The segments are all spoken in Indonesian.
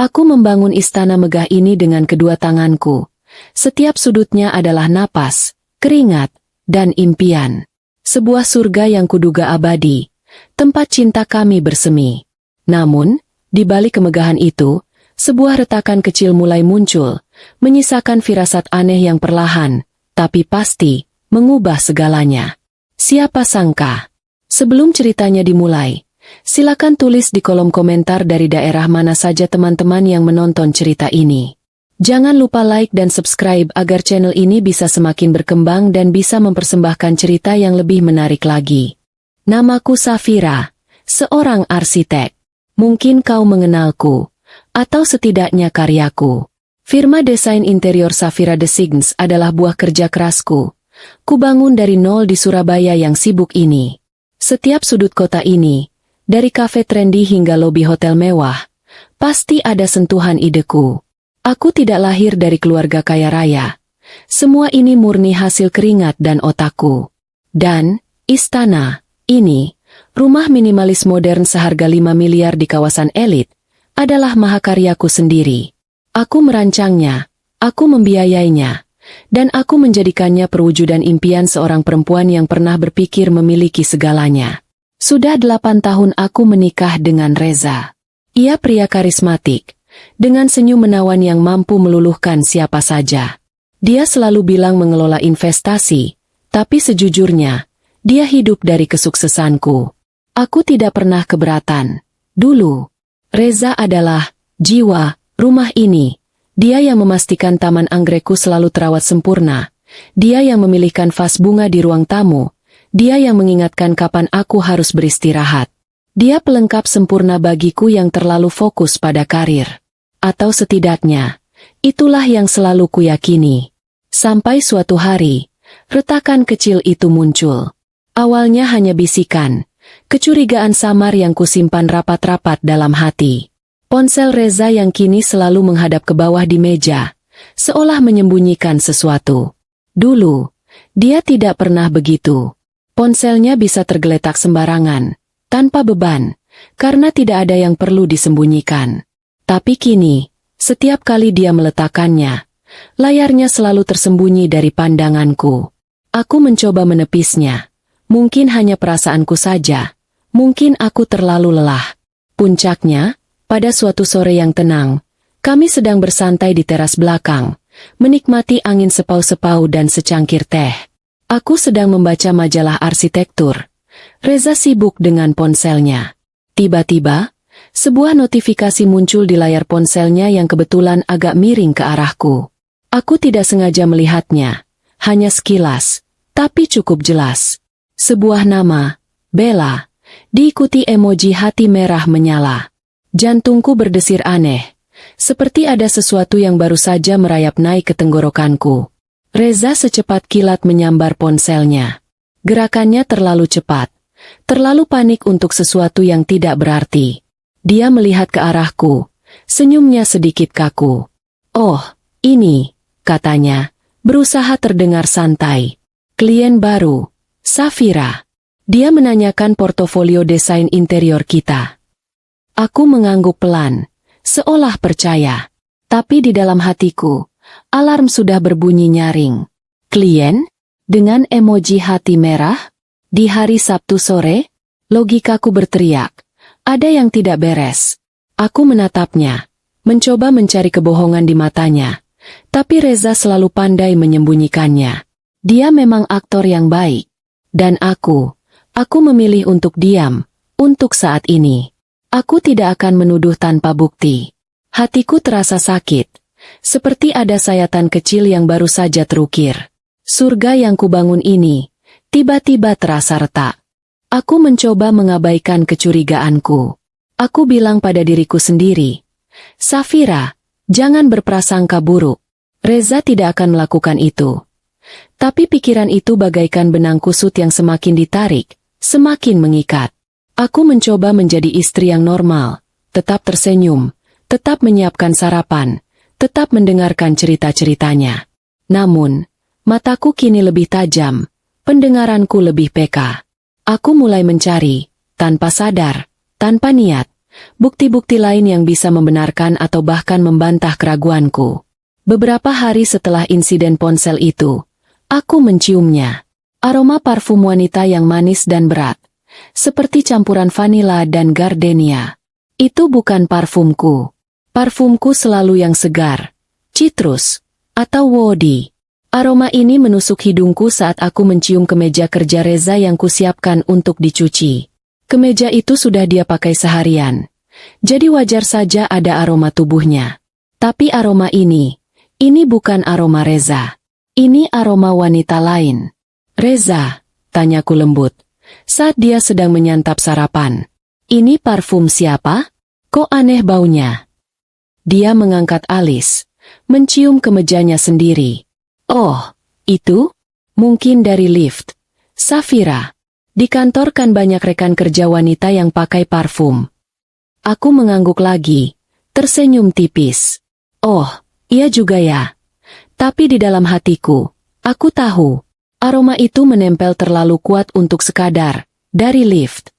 Aku membangun istana megah ini dengan kedua tanganku. Setiap sudutnya adalah napas, keringat, dan impian. Sebuah surga yang kuduga abadi, tempat cinta kami bersemi. Namun, di balik kemegahan itu, sebuah retakan kecil mulai muncul, menyisakan firasat aneh yang perlahan, tapi pasti, mengubah segalanya. Siapa sangka? Sebelum ceritanya dimulai, silakan tulis di kolom komentar dari daerah mana saja teman-teman yang menonton cerita ini. Jangan lupa like dan subscribe agar channel ini bisa semakin berkembang dan bisa mempersembahkan cerita yang lebih menarik lagi. Namaku Safira, seorang arsitek. Mungkin kau mengenalku, atau setidaknya karyaku. Firma desain interior Safira Designs adalah buah kerja kerasku. Kubangun dari nol di Surabaya yang sibuk ini. Setiap sudut kota ini, dari kafe trendy hingga lobi hotel mewah, pasti ada sentuhan ideku. Aku tidak lahir dari keluarga kaya raya. Semua ini murni hasil keringat dan otakku. Dan, istana, ini, rumah minimalis modern seharga 5 miliar di kawasan elit, adalah mahakaryaku sendiri. Aku merancangnya, aku membiayainya, dan aku menjadikannya perwujudan impian seorang perempuan yang pernah berpikir memiliki segalanya. Sudah 8 tahun aku menikah dengan Reza. Ia pria karismatik, dengan senyum menawan yang mampu meluluhkan siapa saja. Dia selalu bilang mengelola investasi, tapi sejujurnya, dia hidup dari kesuksesanku. Aku tidak pernah keberatan. Dulu, Reza adalah jiwa rumah ini. Dia yang memastikan taman anggrekku selalu terawat sempurna. Dia yang memilihkan vas bunga di ruang tamu. Dia yang mengingatkan kapan aku harus beristirahat. Dia pelengkap sempurna bagiku yang terlalu fokus pada karir. Atau setidaknya, itulah yang selalu kuyakini. Sampai suatu hari, retakan kecil itu muncul. Awalnya hanya bisikan, kecurigaan samar yang kusimpan rapat-rapat dalam hati. Ponsel Reza yang kini selalu menghadap ke bawah di meja, seolah menyembunyikan sesuatu. Dulu, dia tidak pernah begitu. Ponselnya bisa tergeletak sembarangan, tanpa beban, karena tidak ada yang perlu disembunyikan. Tapi kini, setiap kali dia meletakkannya, layarnya selalu tersembunyi dari pandanganku. Aku mencoba menepisnya. Mungkin hanya perasaanku saja. Mungkin aku terlalu lelah. Puncaknya, pada suatu sore yang tenang, kami sedang bersantai di teras belakang, menikmati angin sepau-sepau dan secangkir teh. Aku sedang membaca majalah arsitektur. Reza sibuk dengan ponselnya. Tiba-tiba, sebuah notifikasi muncul di layar ponselnya yang kebetulan agak miring ke arahku. Aku tidak sengaja melihatnya, hanya sekilas, tapi cukup jelas. Sebuah nama, Bella, diikuti emoji hati merah menyala. Jantungku berdesir aneh, seperti ada sesuatu yang baru saja merayap naik ke tenggorokanku. Reza secepat kilat menyambar ponselnya. Gerakannya terlalu cepat, terlalu panik untuk sesuatu yang tidak berarti. Dia melihat ke arahku, senyumnya sedikit kaku. "Oh, ini," katanya, berusaha terdengar santai. "Klien baru, Safira." Dia menanyakan portofolio desain interior kita. Aku mengangguk pelan, seolah percaya. Tapi di dalam hatiku, alarm sudah berbunyi nyaring. "Klien?" Dengan emoji hati merah? Di hari Sabtu sore? Logikaku berteriak. Ada yang tidak beres. Aku menatapnya, mencoba mencari kebohongan di matanya. Tapi Reza selalu pandai menyembunyikannya. Dia memang aktor yang baik. Dan aku memilih untuk diam, untuk saat ini. Aku tidak akan menuduh tanpa bukti. Hatiku terasa sakit, seperti ada sayatan kecil yang baru saja terukir. Surga yang kubangun ini, tiba-tiba terasa retak. Aku mencoba mengabaikan kecurigaanku. Aku bilang pada diriku sendiri, "Safira, jangan berprasangka buruk. Reza tidak akan melakukan itu." Tapi pikiran itu bagaikan benang kusut yang semakin ditarik, semakin mengikat. Aku mencoba menjadi istri yang normal, tetap tersenyum, tetap menyiapkan sarapan, tetap mendengarkan cerita-ceritanya. Namun, mataku kini lebih tajam, pendengaranku lebih peka. Aku mulai mencari, tanpa sadar, tanpa niat, bukti-bukti lain yang bisa membenarkan atau bahkan membantah keraguanku. Beberapa hari setelah insiden ponsel itu, aku menciumnya. Aroma parfum wanita yang manis dan berat, seperti campuran vanila dan gardenia. Itu bukan parfumku. Parfumku selalu yang segar, citrus, atau woody. Aroma ini menusuk hidungku saat aku mencium kemeja kerja Reza yang kusiapkan untuk dicuci. Kemeja itu sudah dia pakai seharian, jadi wajar saja ada aroma tubuhnya. Tapi aroma ini bukan aroma Reza. Ini aroma wanita lain. Reza, tanyaku lembut, saat dia sedang menyantap sarapan. Ini parfum siapa? Kok aneh baunya? Dia mengangkat alis, mencium kemejanya sendiri. Oh, itu? Mungkin dari lift. Safira. Di kantor kan banyak rekan kerja wanita yang pakai parfum. Aku mengangguk lagi, tersenyum tipis. Oh, iya juga ya. Tapi di dalam hatiku, aku tahu, aroma itu menempel terlalu kuat untuk sekadar dari lift.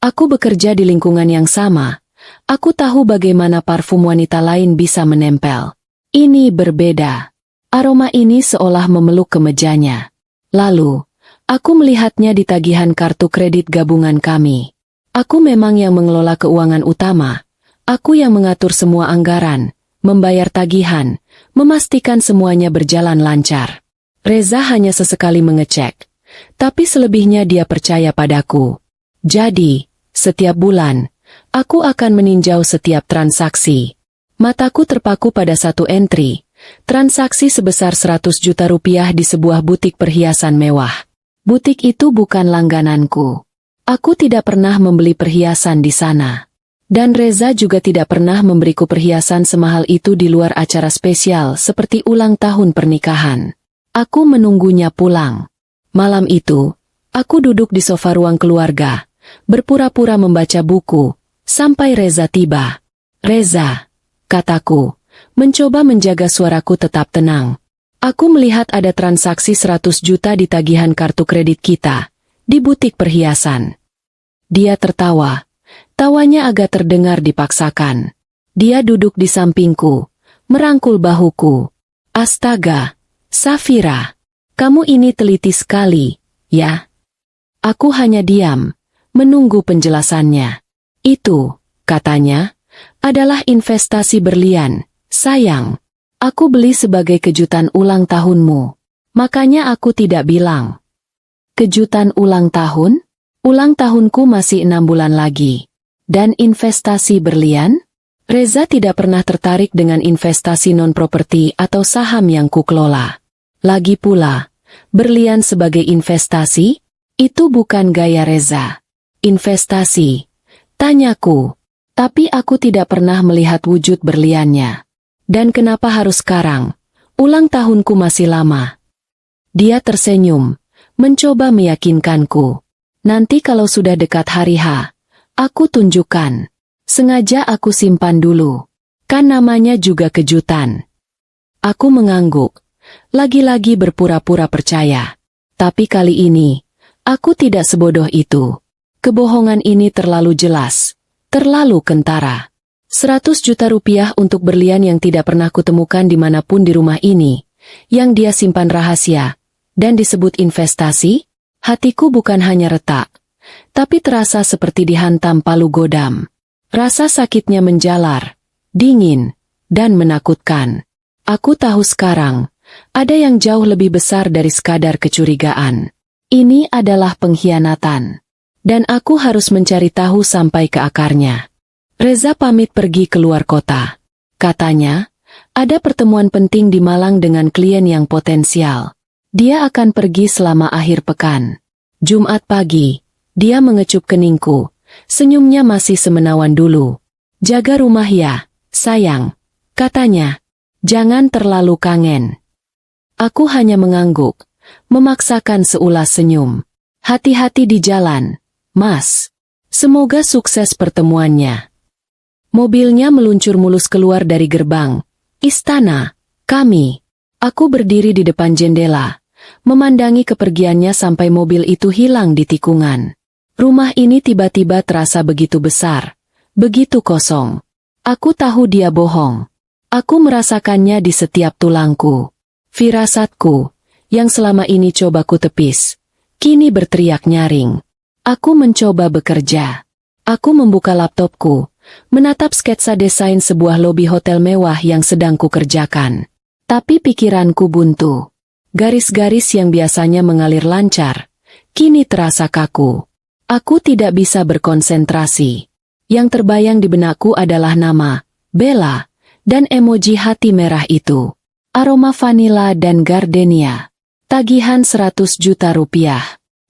Aku bekerja di lingkungan yang sama. Aku tahu bagaimana parfum wanita lain bisa menempel. Ini berbeda. Aroma ini seolah memeluk kemejanya. Lalu, aku melihatnya di tagihan kartu kredit gabungan kami. Aku memang yang mengelola keuangan utama. Aku yang mengatur semua anggaran, membayar tagihan, memastikan semuanya berjalan lancar. Reza hanya sesekali mengecek, tapi selebihnya dia percaya padaku. Jadi, setiap bulan, aku akan meninjau setiap transaksi. Mataku terpaku pada satu entry, transaksi sebesar 100 juta rupiah di sebuah butik perhiasan mewah. Butik itu bukan langgananku. Aku tidak pernah membeli perhiasan di sana. Dan Reza juga tidak pernah memberiku perhiasan semahal itu di luar acara spesial seperti ulang tahun pernikahan. Aku menunggunya pulang. Malam itu, aku duduk di sofa ruang keluarga, berpura-pura membaca buku, sampai Reza tiba. Reza, kataku, mencoba menjaga suaraku tetap tenang. Aku melihat ada transaksi 100 juta di tagihan kartu kredit kita, di butik perhiasan. Dia tertawa. Tawanya agak terdengar dipaksakan. Dia duduk di sampingku, merangkul bahuku. Astaga, Safira, kamu ini teliti sekali, ya? Aku hanya diam, menunggu penjelasannya. Itu, katanya, adalah investasi berlian, sayang. Aku beli sebagai kejutan ulang tahunmu. Makanya aku tidak bilang. Kejutan ulang tahun? Ulang tahunku masih 6 bulan lagi. Dan investasi berlian? Reza tidak pernah tertarik dengan investasi non-properti atau saham yang kukelola. Lagi pula, berlian sebagai investasi? Itu bukan gaya Reza. Investasi? Tanyaku. Tapi aku tidak pernah melihat wujud berliannya. Dan kenapa harus sekarang? Ulang tahunku masih lama. Dia tersenyum, mencoba meyakinkanku. Nanti kalau sudah dekat hari H, aku tunjukkan. Sengaja aku simpan dulu. Kan namanya juga kejutan. Aku mengangguk. Lagi-lagi berpura-pura percaya. Tapi kali ini, aku tidak sebodoh itu. Kebohongan ini terlalu jelas. Terlalu kentara. 100 juta rupiah untuk berlian yang tidak pernah kutemukan dimanapun di rumah ini. Yang dia simpan rahasia. Dan disebut investasi? Hatiku bukan hanya retak. Tapi terasa seperti dihantam palu godam. Rasa sakitnya menjalar, dingin, dan menakutkan. Aku tahu sekarang, ada yang jauh lebih besar dari sekadar kecurigaan. Ini adalah pengkhianatan. Dan aku harus mencari tahu sampai ke akarnya. Reza pamit pergi keluar kota. Katanya, ada pertemuan penting di Malang dengan klien yang potensial. Dia akan pergi selama akhir pekan. Jumat pagi, dia mengecup keningku. Senyumnya masih semenawan dulu. Jaga rumah ya, sayang. Katanya, jangan terlalu kangen. Aku hanya mengangguk, memaksakan seulas senyum. Hati-hati di jalan, Mas. Semoga sukses pertemuannya. Mobilnya meluncur mulus keluar dari gerbang. Istana, kami. Aku berdiri di depan jendela, memandangi kepergiannya sampai mobil itu hilang di tikungan. Rumah ini tiba-tiba terasa begitu besar, begitu kosong. Aku tahu dia bohong. Aku merasakannya di setiap tulangku. Firasatku, yang selama ini coba ku tepis, kini berteriak nyaring. Aku mencoba bekerja. Aku membuka laptopku, menatap sketsa desain sebuah lobi hotel mewah yang sedang kukerjakan. Tapi pikiranku buntu. Garis-garis yang biasanya mengalir lancar, kini terasa kaku. Aku tidak bisa berkonsentrasi. Yang terbayang di benakku adalah nama, Bella, dan emoji hati merah itu. Aroma vanila dan gardenia. Tagihan 100 juta rupiah.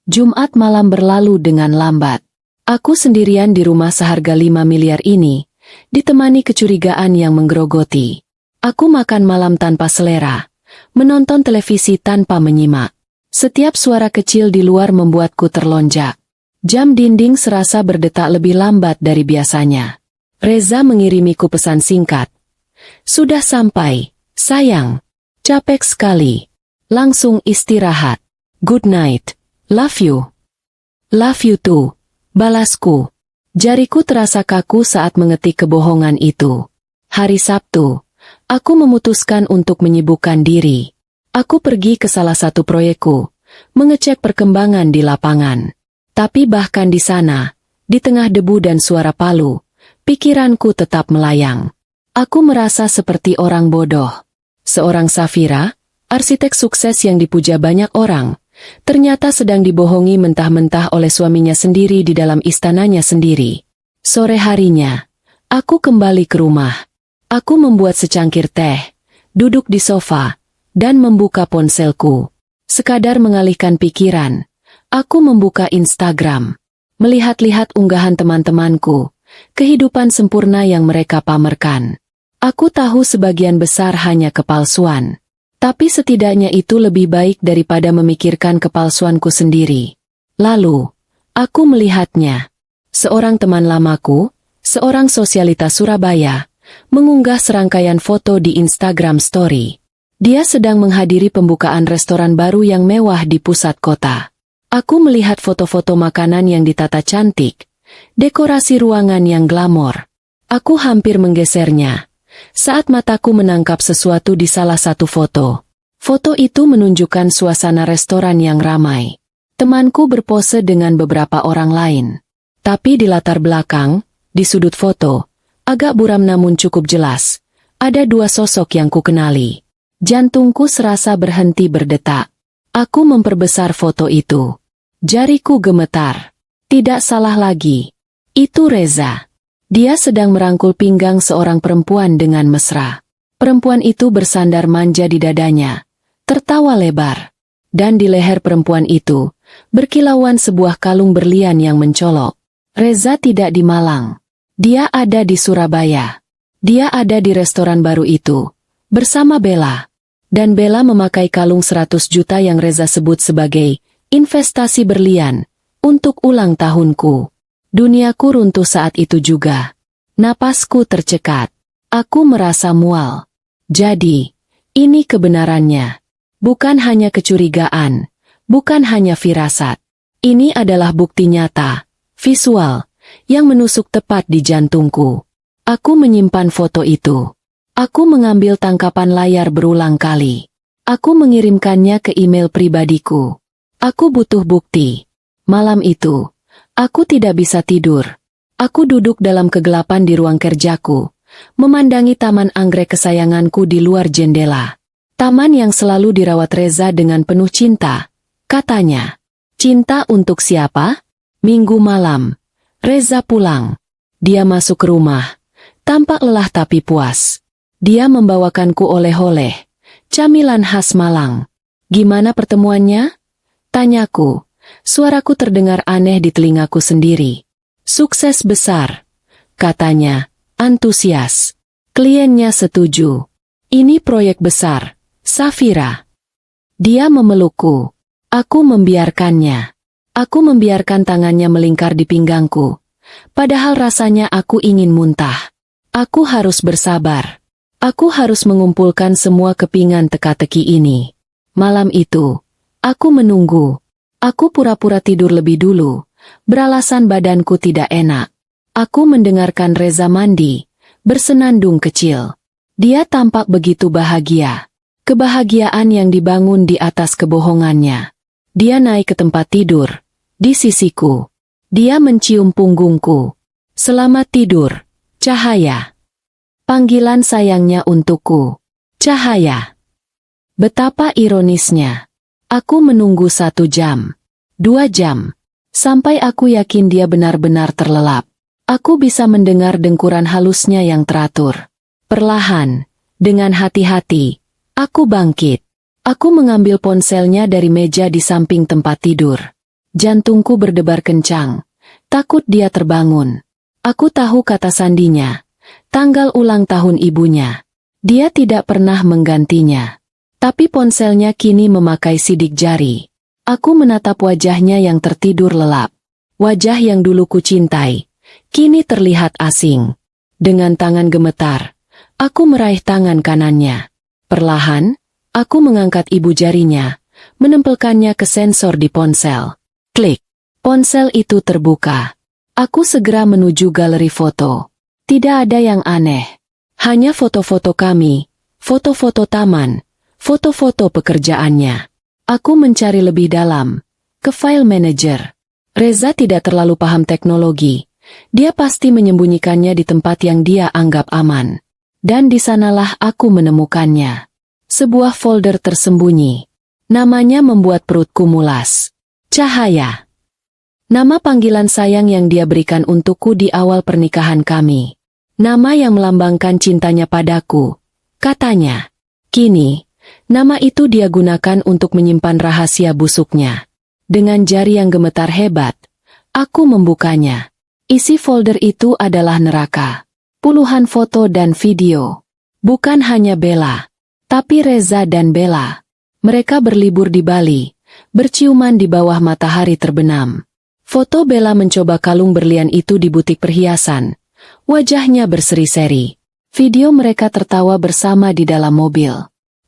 Jumat malam berlalu dengan lambat. Aku sendirian di rumah seharga 5 miliar ini, ditemani kecurigaan yang menggerogoti. Aku makan malam tanpa selera, menonton televisi tanpa menyimak. Setiap suara kecil di luar membuatku terlonjak. Jam dinding serasa berdetak lebih lambat dari biasanya. Reza mengirimiku pesan singkat. Sudah sampai, sayang. Capek sekali. Langsung istirahat. Good night. Love you. Love you too. Balasku. Jariku terasa kaku saat mengetik kebohongan itu. Hari Sabtu, aku memutuskan untuk menyibukkan diri. Aku pergi ke salah satu proyekku, mengecek perkembangan di lapangan. Tapi bahkan di sana, di tengah debu dan suara palu, pikiranku tetap melayang. Aku merasa seperti orang bodoh. Seorang Safira, arsitek sukses yang dipuja banyak orang, ternyata sedang dibohongi mentah-mentah oleh suaminya sendiri di dalam istananya sendiri. Sore harinya, aku kembali ke rumah. Aku membuat secangkir teh, duduk di sofa, dan membuka ponselku. Sekadar mengalihkan pikiran, aku membuka Instagram. Melihat-lihat unggahan teman-temanku, kehidupan sempurna yang mereka pamerkan. Aku tahu sebagian besar hanya kepalsuan. Tapi setidaknya itu lebih baik daripada memikirkan kepalsuanku sendiri. Lalu, aku melihatnya. Seorang teman lamaku, seorang sosialitas Surabaya, mengunggah serangkaian foto di Instagram Story. Dia sedang menghadiri pembukaan restoran baru yang mewah di pusat kota. Aku melihat foto-foto makanan yang ditata cantik, dekorasi ruangan yang glamor. Aku hampir menggesernya saat mataku menangkap sesuatu di salah satu foto. Foto itu menunjukkan suasana restoran yang ramai. Temanku berpose dengan beberapa orang lain. Tapi di latar belakang, di sudut foto, agak buram namun cukup jelas, ada dua sosok yang kukenali. Jantungku serasa berhenti berdetak. Aku memperbesar foto itu. Jariku gemetar. Tidak salah lagi. Itu Reza. Dia sedang merangkul pinggang seorang perempuan dengan mesra. Perempuan itu bersandar manja di dadanya, tertawa lebar. Dan di leher perempuan itu, berkilauan sebuah kalung berlian yang mencolok. Reza tidak di Malang. Dia ada di Surabaya. Dia ada di restoran baru itu, bersama Bella. Dan Bella memakai kalung 100 juta yang Reza sebut sebagai investasi berlian untuk ulang tahunku. Duniaku runtuh saat itu juga. Napasku tercekat. Aku merasa mual. Jadi, ini kebenarannya. Bukan hanya kecurigaan, bukan hanya firasat. Ini adalah bukti nyata, visual, yang menusuk tepat di jantungku. Aku menyimpan foto itu. Aku mengambil tangkapan layar berulang kali. Aku mengirimkannya ke email pribadiku. Aku butuh bukti. Malam itu, aku tidak bisa tidur. Aku duduk dalam kegelapan di ruang kerjaku, memandangi taman anggrek kesayanganku di luar jendela. Taman yang selalu dirawat Reza dengan penuh cinta, katanya. Cinta untuk siapa? Minggu malam, Reza pulang. Dia masuk ke rumah, tampak lelah tapi puas. Dia membawakanku oleh-oleh, camilan khas Malang. Gimana pertemuannya? Tanyaku. Suaraku terdengar aneh di telingaku sendiri. Sukses besar, katanya, antusias. Kliennya setuju. Ini proyek besar, Safira. Dia memelukku. Aku membiarkannya. Aku membiarkan tangannya melingkar di pinggangku. Padahal rasanya aku ingin muntah. Aku harus bersabar. Aku harus mengumpulkan semua kepingan teka-teki ini. Malam itu, aku menunggu. Aku pura-pura tidur lebih dulu, beralasan badanku tidak enak. Aku mendengarkan Reza mandi, bersenandung kecil. Dia tampak begitu bahagia. Kebahagiaan yang dibangun di atas kebohongannya. Dia naik ke tempat tidur, di sisiku. Dia mencium punggungku. Selamat tidur, Cahaya. Panggilan sayangnya untukku. Cahaya. Betapa ironisnya. Aku menunggu 1 jam, 2 jam. Sampai aku yakin dia benar-benar terlelap. Aku bisa mendengar dengkuran halusnya yang teratur. Perlahan, dengan hati-hati, aku bangkit. Aku mengambil ponselnya dari meja di samping tempat tidur. Jantungku berdebar kencang, takut dia terbangun. Aku tahu kata sandinya, tanggal ulang tahun ibunya. Dia tidak pernah menggantinya. Tapi ponselnya kini memakai sidik jari. Aku menatap wajahnya yang tertidur lelap. Wajah yang dulu kucintai, kini terlihat asing. Dengan tangan gemetar, aku meraih tangan kanannya. Perlahan, aku mengangkat ibu jarinya, menempelkannya ke sensor di ponsel. Klik. Ponsel itu terbuka. Aku segera menuju galeri foto. Tidak ada yang aneh. Hanya foto-foto kami, foto-foto taman, foto-foto pekerjaannya. Aku mencari lebih dalam, ke file manager. Reza tidak terlalu paham teknologi. Dia pasti menyembunyikannya di tempat yang dia anggap aman. Dan di sanalah aku menemukannya. Sebuah folder tersembunyi. Namanya membuat perutku mulas. Cahaya. Nama panggilan sayang yang dia berikan untukku di awal pernikahan kami. Nama yang melambangkan cintanya padaku. Katanya. Kini, nama itu dia gunakan untuk menyimpan rahasia busuknya. Dengan jari yang gemetar hebat, aku membukanya. Isi folder itu adalah neraka. Puluhan foto dan video. Bukan hanya Bella, tapi Reza dan Bella. Mereka berlibur di Bali, berciuman di bawah matahari terbenam. Foto Bella mencoba kalung berlian itu di butik perhiasan. Wajahnya berseri-seri. Video mereka tertawa bersama di dalam mobil.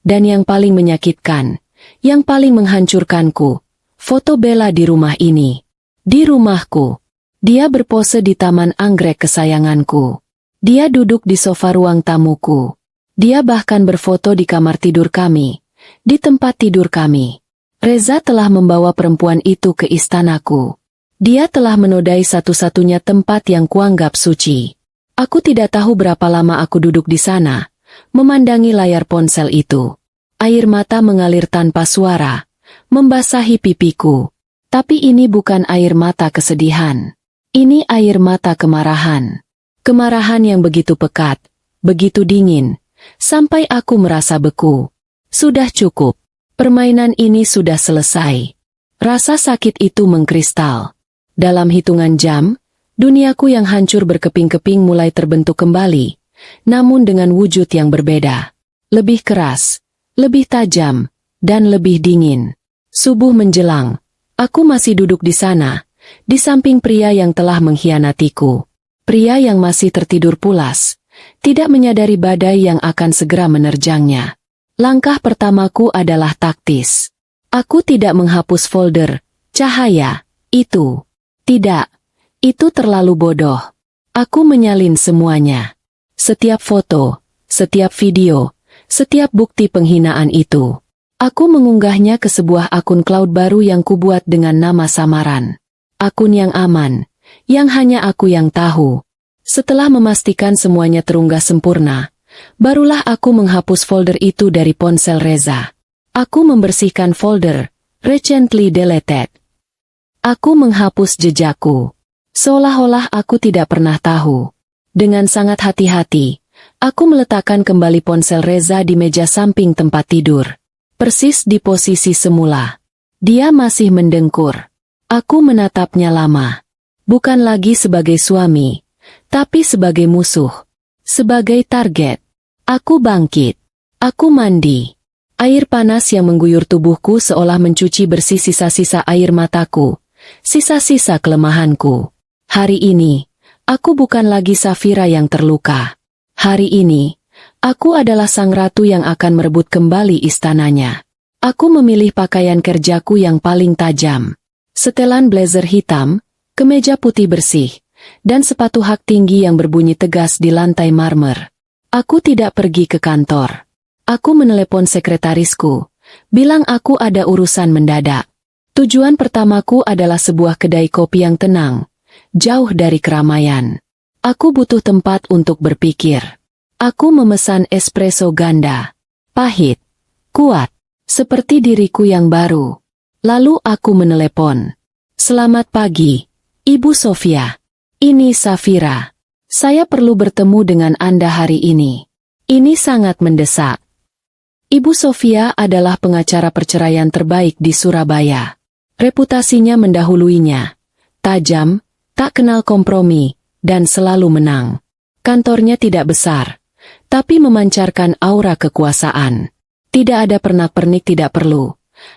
Dan yang paling menyakitkan, yang paling menghancurkanku, foto Bella di rumah ini. Di rumahku. Dia berpose di taman anggrek kesayanganku. Dia duduk di sofa ruang tamuku. Dia bahkan berfoto di kamar tidur kami. Di tempat tidur kami. Reza telah membawa perempuan itu ke istanaku. Dia telah menodai satu-satunya tempat yang kuanggap suci. Aku tidak tahu berapa lama aku duduk di sana, memandangi layar ponsel itu. Air mata mengalir tanpa suara, membasahi pipiku. Tapi ini bukan air mata kesedihan. Ini air mata kemarahan. Kemarahan yang begitu pekat, begitu dingin, sampai aku merasa beku. Sudah cukup. Permainan ini sudah selesai. Rasa sakit itu mengkristal. Dalam hitungan jam, duniaku yang hancur berkeping-keping mulai terbentuk kembali, namun dengan wujud yang berbeda. Lebih keras, lebih tajam, dan lebih dingin. Subuh menjelang, aku masih duduk di sana, di samping pria yang telah mengkhianatiku. Pria yang masih tertidur pulas, tidak menyadari badai yang akan segera menerjangnya. Langkah pertamaku adalah taktis. Aku tidak menghapus folder, Cahaya, itu. Tidak, itu terlalu bodoh. Aku menyalin semuanya. Setiap foto, setiap video, setiap bukti penghinaan itu. Aku mengunggahnya ke sebuah akun cloud baru yang kubuat dengan nama samaran. Akun yang aman, yang hanya aku yang tahu. Setelah memastikan semuanya terunggah sempurna, barulah aku menghapus folder itu dari ponsel Reza. Aku membersihkan folder, recently deleted. Aku menghapus jejakku. Seolah-olah aku tidak pernah tahu. Dengan sangat hati-hati, aku meletakkan kembali ponsel Reza di meja samping tempat tidur. Persis di posisi semula. Dia masih mendengkur. Aku menatapnya lama. Bukan lagi sebagai suami, tapi sebagai musuh. Sebagai target. Aku bangkit. Aku mandi. Air panas yang mengguyur tubuhku seolah mencuci bersih sisa-sisa air mataku. Sisa-sisa kelemahanku. Hari ini, aku bukan lagi Safira yang terluka. Hari ini, aku adalah sang ratu yang akan merebut kembali istananya. Aku memilih pakaian kerjaku yang paling tajam. Setelan blazer hitam, kemeja putih bersih, dan sepatu hak tinggi yang berbunyi tegas di lantai marmer. Aku tidak pergi ke kantor. Aku menelepon sekretarisku, bilang aku ada urusan mendadak. Tujuan pertamaku adalah sebuah kedai kopi yang tenang, jauh dari keramaian. Aku butuh tempat untuk berpikir. Aku memesan espresso ganda, pahit, kuat, seperti diriku yang baru. Lalu aku menelepon. Selamat pagi, Ibu Sofia. Ini Safira. Saya perlu bertemu dengan Anda hari ini. Ini sangat mendesak. Ibu Sofia adalah pengacara perceraian terbaik di Surabaya. Reputasinya mendahuluinya. Tajam, tak kenal kompromi, dan selalu menang. Kantornya tidak besar, tapi memancarkan aura kekuasaan. Tidak ada pernak-pernik, tidak perlu.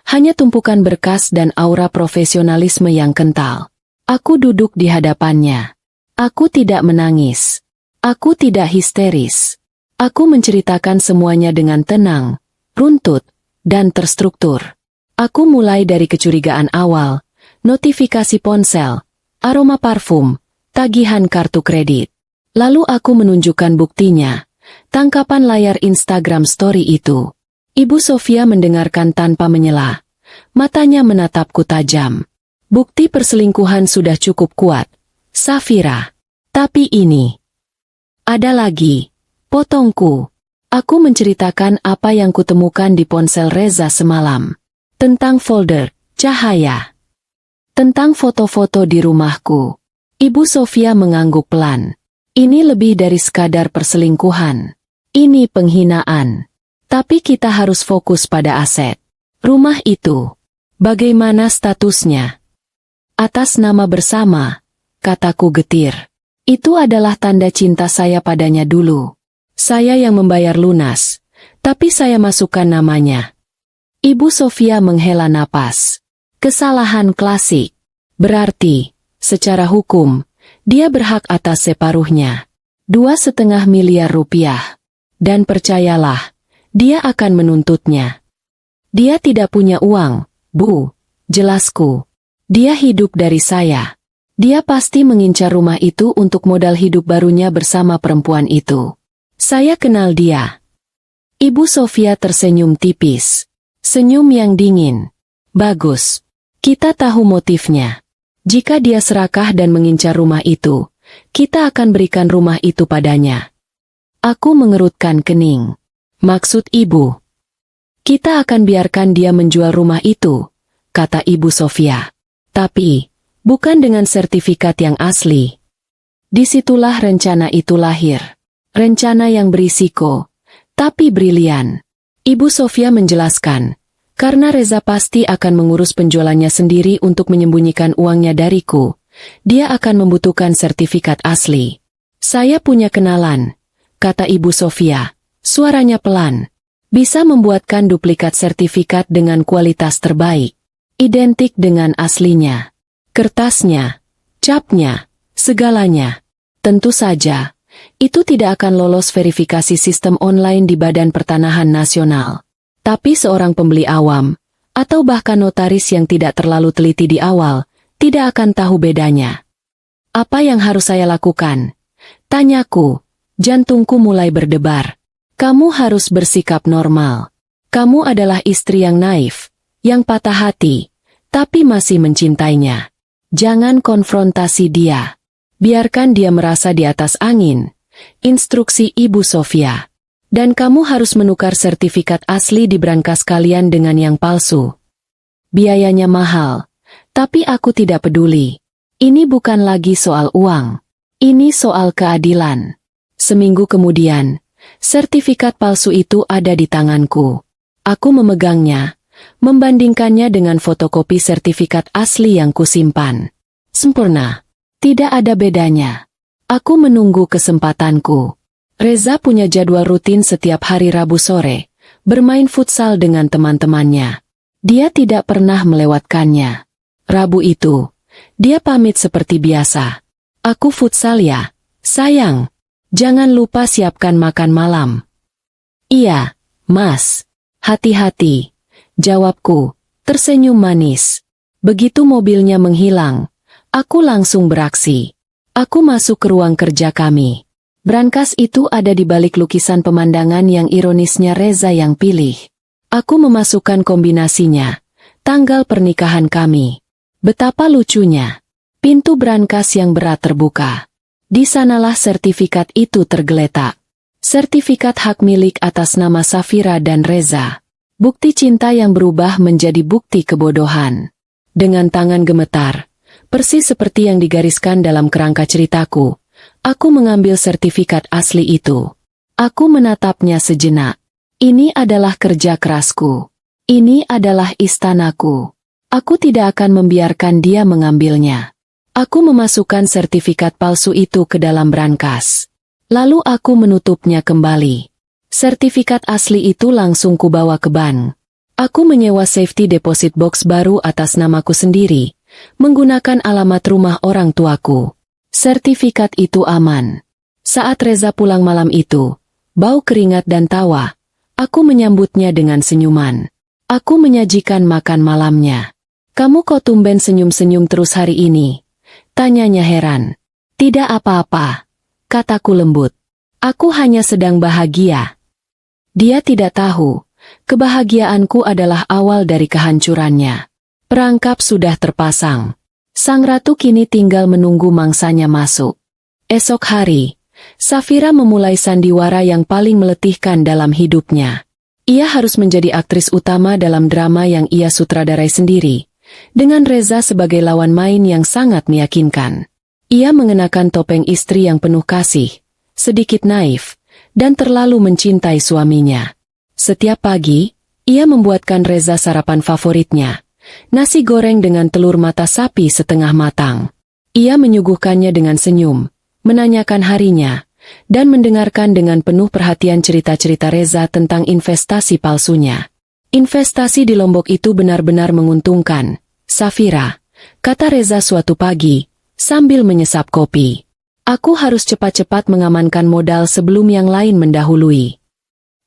Hanya tumpukan berkas dan aura profesionalisme yang kental. Aku duduk di hadapannya. Aku tidak menangis. Aku tidak histeris. Aku menceritakan semuanya dengan tenang, runtut, dan terstruktur. Aku mulai dari kecurigaan awal, notifikasi ponsel, aroma parfum, tagihan kartu kredit. Lalu aku menunjukkan buktinya, tangkapan layar Instagram story itu. Ibu Sofia mendengarkan tanpa menyela. Matanya menatapku tajam. Bukti perselingkuhan sudah cukup kuat, Safira. Tapi ini. Ada lagi. Potongku. Aku menceritakan apa yang kutemukan di ponsel Reza semalam. Tentang folder, cahaya. Tentang foto-foto di rumahku. Ibu Sofia mengangguk pelan. Ini lebih dari sekadar perselingkuhan. Ini penghinaan. Tapi kita harus fokus pada aset. Rumah itu. Bagaimana statusnya? Atas nama bersama, kataku getir. Itu adalah tanda cinta saya padanya dulu. Saya yang membayar lunas, tapi saya masukkan namanya. Ibu Sofia menghela napas. Kesalahan klasik. Berarti, secara hukum, dia berhak atas separuhnya. 2,5 miliar rupiah. Dan percayalah, dia akan menuntutnya. Dia tidak punya uang, Bu. Jelasku. Dia hidup dari saya. Dia pasti mengincar rumah itu untuk modal hidup barunya bersama perempuan itu. Saya kenal dia. Ibu Sofia tersenyum tipis. Senyum yang dingin. Bagus. Kita tahu motifnya. Jika dia serakah dan mengincar rumah itu, kita akan berikan rumah itu padanya. Aku mengerutkan kening. Maksud ibu? Kita akan biarkan dia menjual rumah itu, kata Ibu Sofia. Tapi, bukan dengan sertifikat yang asli. Disitulah rencana itu lahir. Rencana yang berisiko, tapi brilian. Ibu Sofia menjelaskan, karena Reza pasti akan mengurus penjualannya sendiri untuk menyembunyikan uangnya dariku, dia akan membutuhkan sertifikat asli. Saya punya kenalan, kata Ibu Sofia. Suaranya pelan. Bisa membuatkan duplikat sertifikat dengan kualitas terbaik. Identik dengan aslinya. Kertasnya, capnya, segalanya. Tentu saja, itu tidak akan lolos verifikasi sistem online di Badan Pertanahan Nasional. Tapi seorang pembeli awam, atau bahkan notaris yang tidak terlalu teliti di awal, tidak akan tahu bedanya. Apa yang harus saya lakukan? Tanyaku. Jantungku mulai berdebar. Kamu harus bersikap normal. Kamu adalah istri yang naif, yang patah hati, tapi masih mencintainya. Jangan konfrontasi dia. Biarkan dia merasa di atas angin. Instruksi Ibu Sofia. Dan kamu harus menukar sertifikat asli di brankas kalian dengan yang palsu. Biayanya mahal, tapi aku tidak peduli. Ini bukan lagi soal uang. Ini soal keadilan. Seminggu kemudian, sertifikat palsu itu ada di tanganku. Aku memegangnya, membandingkannya dengan fotokopi sertifikat asli yang kusimpan. Sempurna. Tidak ada bedanya. Aku menunggu kesempatanku. Reza punya jadwal rutin setiap hari Rabu sore, bermain futsal dengan teman-temannya. Dia tidak pernah melewatkannya. Rabu itu, dia pamit seperti biasa. Aku futsal ya, sayang. Jangan lupa siapkan makan malam. Iya, Mas. Hati-hati. Jawabku, tersenyum manis. Begitu mobilnya menghilang, aku langsung beraksi. Aku masuk ke ruang kerja kami. Brankas itu ada di balik lukisan pemandangan yang ironisnya Reza yang pilih. Aku memasukkan kombinasinya. Tanggal pernikahan kami. Betapa lucunya. Pintu brankas yang berat terbuka. Di sanalah sertifikat itu tergeletak. Sertifikat hak milik atas nama Safira dan Reza. Bukti cinta yang berubah menjadi bukti kebodohan. Dengan tangan gemetar, persis seperti yang digariskan dalam kerangka ceritaku, aku mengambil sertifikat asli itu. Aku menatapnya sejenak. Ini adalah kerja kerasku. Ini adalah istanaku. Aku tidak akan membiarkan dia mengambilnya. Aku memasukkan sertifikat palsu itu ke dalam brankas. Lalu aku menutupnya kembali. Sertifikat asli itu langsung kubawa ke bank. Aku menyewa safety deposit box baru atas namaku sendiri, menggunakan alamat rumah orang tuaku. Sertifikat itu aman. Saat Reza pulang malam itu, bau keringat dan tawa, aku menyambutnya dengan senyuman. Aku menyajikan makan malamnya. "Kamu kok tumben senyum-senyum terus hari ini?" tanyanya heran. "Tidak apa-apa," kataku lembut. "Aku hanya sedang bahagia." Dia tidak tahu, kebahagiaanku adalah awal dari kehancurannya. Perangkap sudah terpasang. Sang ratu kini tinggal menunggu mangsanya masuk. Esok hari, Safira memulai sandiwara yang paling meletihkan dalam hidupnya. Ia harus menjadi aktris utama dalam drama yang ia sutradarai sendiri, dengan Reza sebagai lawan main yang sangat meyakinkan. Ia mengenakan topeng istri yang penuh kasih, sedikit naif, dan terlalu mencintai suaminya. Setiap pagi, ia membuatkan Reza sarapan favoritnya, nasi goreng dengan telur mata sapi setengah matang. Ia menyuguhkannya dengan senyum, menanyakan harinya, dan mendengarkan dengan penuh perhatian cerita-cerita Reza tentang investasi palsunya. "Investasi di Lombok itu benar-benar menguntungkan, Safira," kata Reza suatu pagi, sambil menyesap kopi. "Aku harus cepat-cepat mengamankan modal sebelum yang lain mendahului."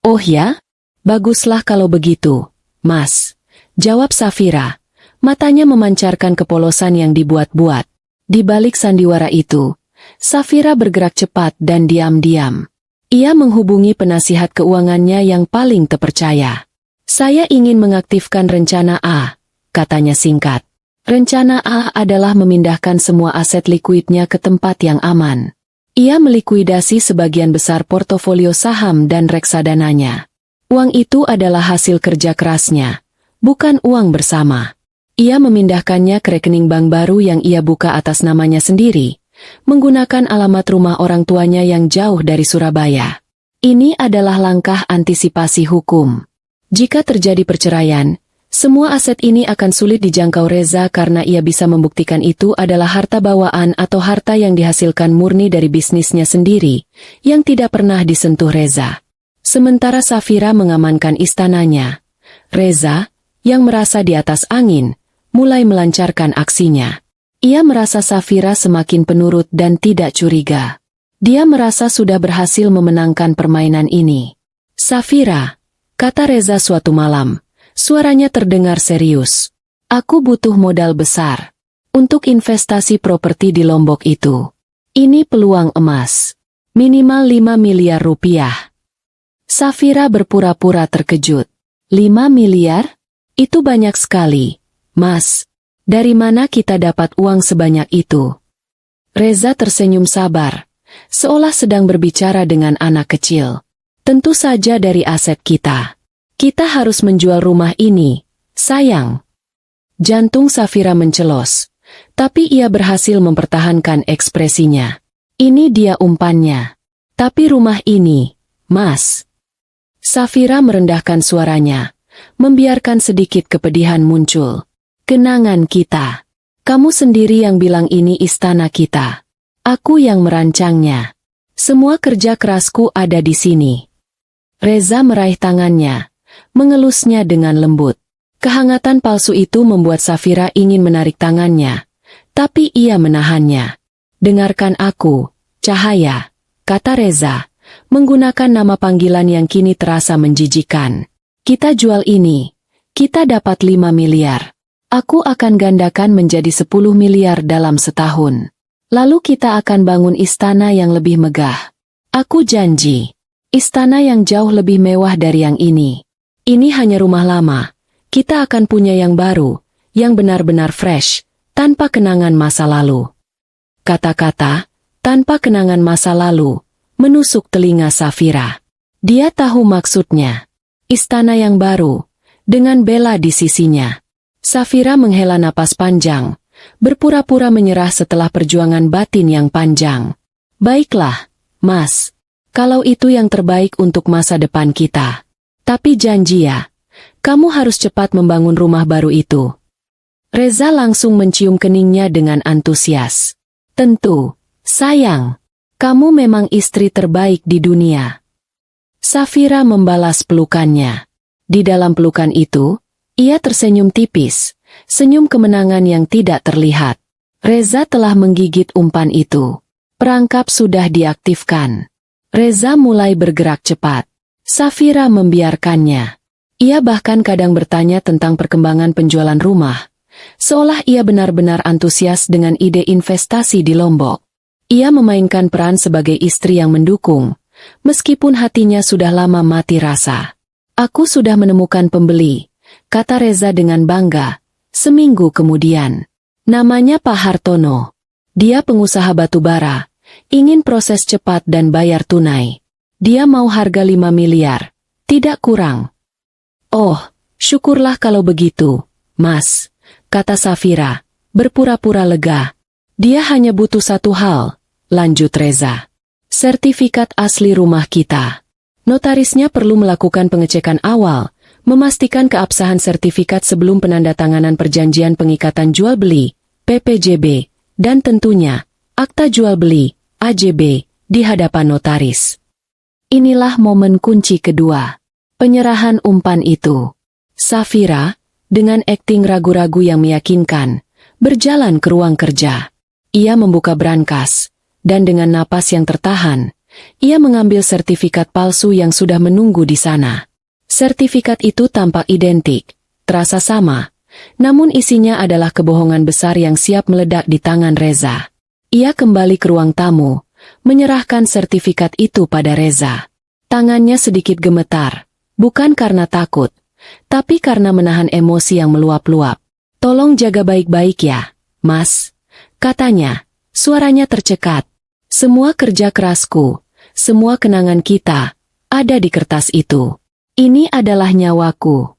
"Oh ya? Baguslah kalau begitu, Mas," jawab Safira. Matanya memancarkan kepolosan yang dibuat-buat. Di balik sandiwara itu, Safira bergerak cepat dan diam-diam. Ia menghubungi penasihat keuangannya yang paling terpercaya. "Saya ingin mengaktifkan rencana A," katanya singkat. Rencana A adalah memindahkan semua aset likuidnya ke tempat yang aman. Ia melikuidasi sebagian besar portofolio saham dan reksadananya. Uang itu adalah hasil kerja kerasnya, bukan uang bersama. Ia memindahkannya ke rekening bank baru yang ia buka atas namanya sendiri, menggunakan alamat rumah orang tuanya yang jauh dari Surabaya. Ini adalah langkah antisipasi hukum. Jika terjadi perceraian, semua aset ini akan sulit dijangkau Reza karena ia bisa membuktikan itu adalah harta bawaan atau harta yang dihasilkan murni dari bisnisnya sendiri, yang tidak pernah disentuh Reza. Sementara Safira mengamankan istananya, Reza, yang merasa di atas angin, mulai melancarkan aksinya. Ia merasa Safira semakin penurut dan tidak curiga. Dia merasa sudah berhasil memenangkan permainan ini. "Safira," kata Reza suatu malam, suaranya terdengar serius. "Aku butuh modal besar untuk investasi properti di Lombok itu. Ini peluang emas. Minimal 5 miliar rupiah." Safira berpura-pura terkejut. 5 miliar? Itu banyak sekali, Mas. Dari mana kita dapat uang sebanyak itu? Reza tersenyum sabar, seolah sedang berbicara dengan anak kecil. "Tentu saja dari aset kita. Kita harus menjual rumah ini, sayang." Jantung Safira mencelos, tapi ia berhasil mempertahankan ekspresinya. "Ini dia umpannya. Tapi rumah ini, Mas." Safira merendahkan suaranya, membiarkan sedikit kepedihan muncul. "Kenangan kita. Kamu sendiri yang bilang ini istana kita. Aku yang merancangnya. Semua kerja kerasku ada di sini." Reza meraih tangannya, mengelusnya dengan lembut. Kehangatan palsu itu membuat Safira ingin menarik tangannya, tapi ia menahannya. "Dengarkan aku, Cahaya," kata Reza, menggunakan nama panggilan yang kini terasa menjijikan. "Kita jual ini, kita dapat 5 miliar. Aku akan gandakan menjadi 10 miliar dalam setahun. Lalu kita akan bangun istana yang lebih megah. Aku janji. Istana yang jauh lebih mewah dari yang ini. Ini hanya rumah lama. Kita akan punya yang baru, yang benar-benar fresh, tanpa kenangan masa lalu. Kata-kata, tanpa kenangan masa lalu, menusuk telinga Safira. Dia tahu maksudnya. Istana yang baru, dengan Bella di sisinya. Safira menghela napas panjang, berpura-pura menyerah setelah perjuangan batin yang panjang. Baiklah, Mas. Kalau itu yang terbaik untuk masa depan kita. Tapi janji ya, kamu harus cepat membangun rumah baru itu. Reza langsung mencium keningnya dengan antusias. Tentu, sayang. Kamu memang istri terbaik di dunia. Safira membalas pelukannya. Di dalam pelukan itu, ia tersenyum tipis, senyum kemenangan yang tidak terlihat. Reza telah menggigit umpan itu. Perangkap sudah diaktifkan. Reza mulai bergerak cepat. Safira membiarkannya. Ia bahkan kadang bertanya tentang perkembangan penjualan rumah, seolah ia benar-benar antusias dengan ide investasi di Lombok. Ia memainkan peran sebagai istri yang mendukung, meskipun hatinya sudah lama mati rasa. Aku sudah menemukan pembeli, kata Reza dengan bangga, seminggu kemudian. Namanya Pak Hartono. Dia pengusaha batubara, ingin proses cepat dan bayar tunai. Dia mau harga 5 miliar, tidak kurang. Oh, syukurlah kalau begitu, Mas, kata Safira, berpura-pura lega. Dia hanya butuh satu hal, lanjut Reza. Sertifikat asli rumah kita. Notarisnya perlu melakukan pengecekan awal, memastikan keabsahan sertifikat sebelum penandatanganan perjanjian pengikatan jual-beli, PPJB, dan tentunya, akta jual-beli, AJB, di hadapan notaris. Inilah momen kunci kedua. Penyerahan umpan itu. Safira, dengan akting ragu-ragu yang meyakinkan, berjalan ke ruang kerja. Ia membuka brankas, dan dengan napas yang tertahan, ia mengambil sertifikat palsu yang sudah menunggu di sana. Sertifikat itu tampak identik, terasa sama, namun isinya adalah kebohongan besar yang siap meledak di tangan Reza. Ia kembali ke ruang tamu, menyerahkan sertifikat itu pada Reza. Tangannya sedikit gemetar, bukan karena takut, tapi karena menahan emosi yang meluap-luap. Tolong jaga baik-baik ya, Mas, katanya, suaranya tercekat. Semua kerja kerasku, semua kenangan kita, ada di kertas itu. Ini adalah nyawaku.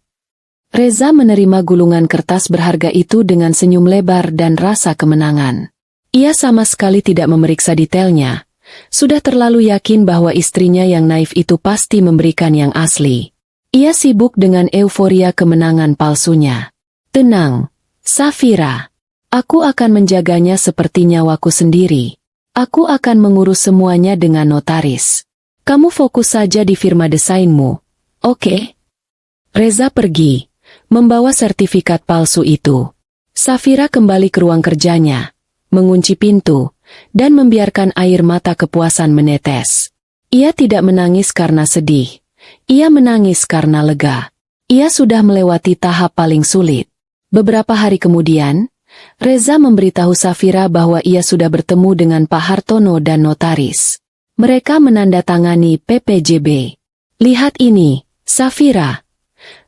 Reza menerima gulungan kertas berharga itu dengan senyum lebar dan rasa kemenangan. Ia sama sekali tidak memeriksa detailnya. Sudah terlalu yakin bahwa istrinya yang naif itu pasti memberikan yang asli. Ia sibuk dengan euforia kemenangan palsunya. Tenang, Safira. Aku akan menjaganya seperti nyawaku sendiri. Aku akan mengurus semuanya dengan notaris. Kamu fokus saja di firma desainmu, oke? Reza pergi, membawa sertifikat palsu itu. Safira kembali ke ruang kerjanya, mengunci pintu, dan membiarkan air mata kepuasan menetes. Ia tidak menangis karena sedih. Ia menangis karena lega. Ia sudah melewati tahap paling sulit. Beberapa hari kemudian, Reza memberitahu Safira bahwa ia sudah bertemu dengan Pak Hartono dan notaris. Mereka menandatangani PPJB. Lihat ini, Safira.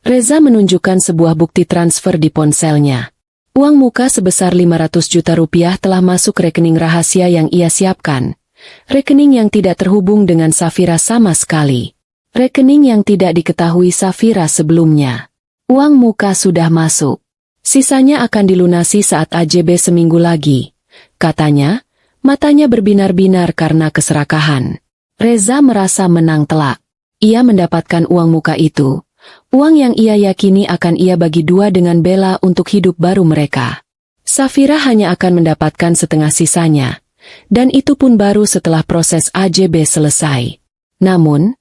Reza menunjukkan sebuah bukti transfer di ponselnya. Uang muka sebesar 500 juta rupiah telah masuk rekening rahasia yang ia siapkan. Rekening yang tidak terhubung dengan Safira sama sekali. Rekening yang tidak diketahui Safira sebelumnya. Uang muka sudah masuk. Sisanya akan dilunasi saat AJB seminggu lagi. Katanya, matanya berbinar-binar karena keserakahan. Reza merasa menang telak. Ia mendapatkan uang muka itu. Uang yang ia yakini akan ia bagi dua dengan Bella untuk hidup baru mereka. Safira hanya akan mendapatkan setengah sisanya. Dan itu pun baru setelah proses AJB selesai. Namun,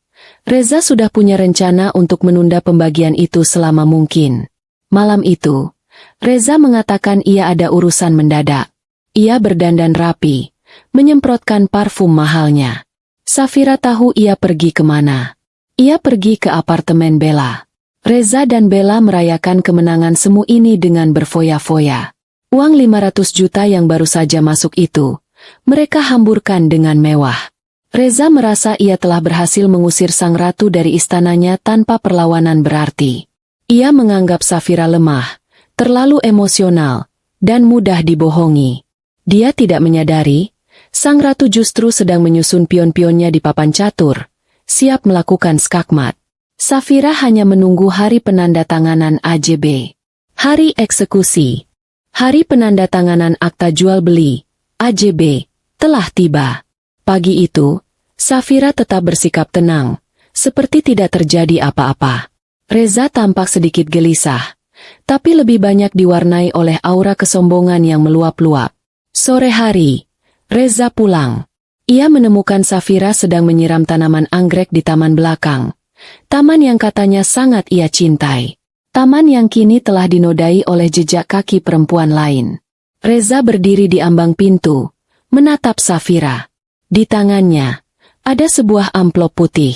Reza sudah punya rencana untuk menunda pembagian itu selama mungkin. Malam itu, Reza mengatakan ia ada urusan mendadak. Ia berdandan rapi, menyemprotkan parfum mahalnya. Safira tahu ia pergi kemana. Ia pergi ke apartemen Bella. Reza dan Bella merayakan kemenangan semu ini dengan berfoya-foya. Uang 500 juta yang baru saja masuk itu, mereka hamburkan dengan mewah. Reza merasa ia telah berhasil mengusir sang ratu dari istananya tanpa perlawanan berarti. Ia menganggap Safira lemah, terlalu emosional, dan mudah dibohongi. Dia tidak menyadari, sang ratu justru sedang menyusun pion-pionnya di papan catur, siap melakukan skakmat. Safira hanya menunggu hari penandatanganan AJB. Hari eksekusi. Hari penandatanganan akta jual beli, AJB, telah tiba. Pagi itu, Safira tetap bersikap tenang, seperti tidak terjadi apa-apa. Reza tampak sedikit gelisah, tapi lebih banyak diwarnai oleh aura kesombongan yang meluap-luap. Sore hari, Reza pulang. Ia menemukan Safira sedang menyiram tanaman anggrek di taman belakang. Taman yang katanya sangat ia cintai. Taman yang kini telah dinodai oleh jejak kaki perempuan lain. Reza berdiri di ambang pintu, menatap Safira. Di tangannya, ada sebuah amplop putih.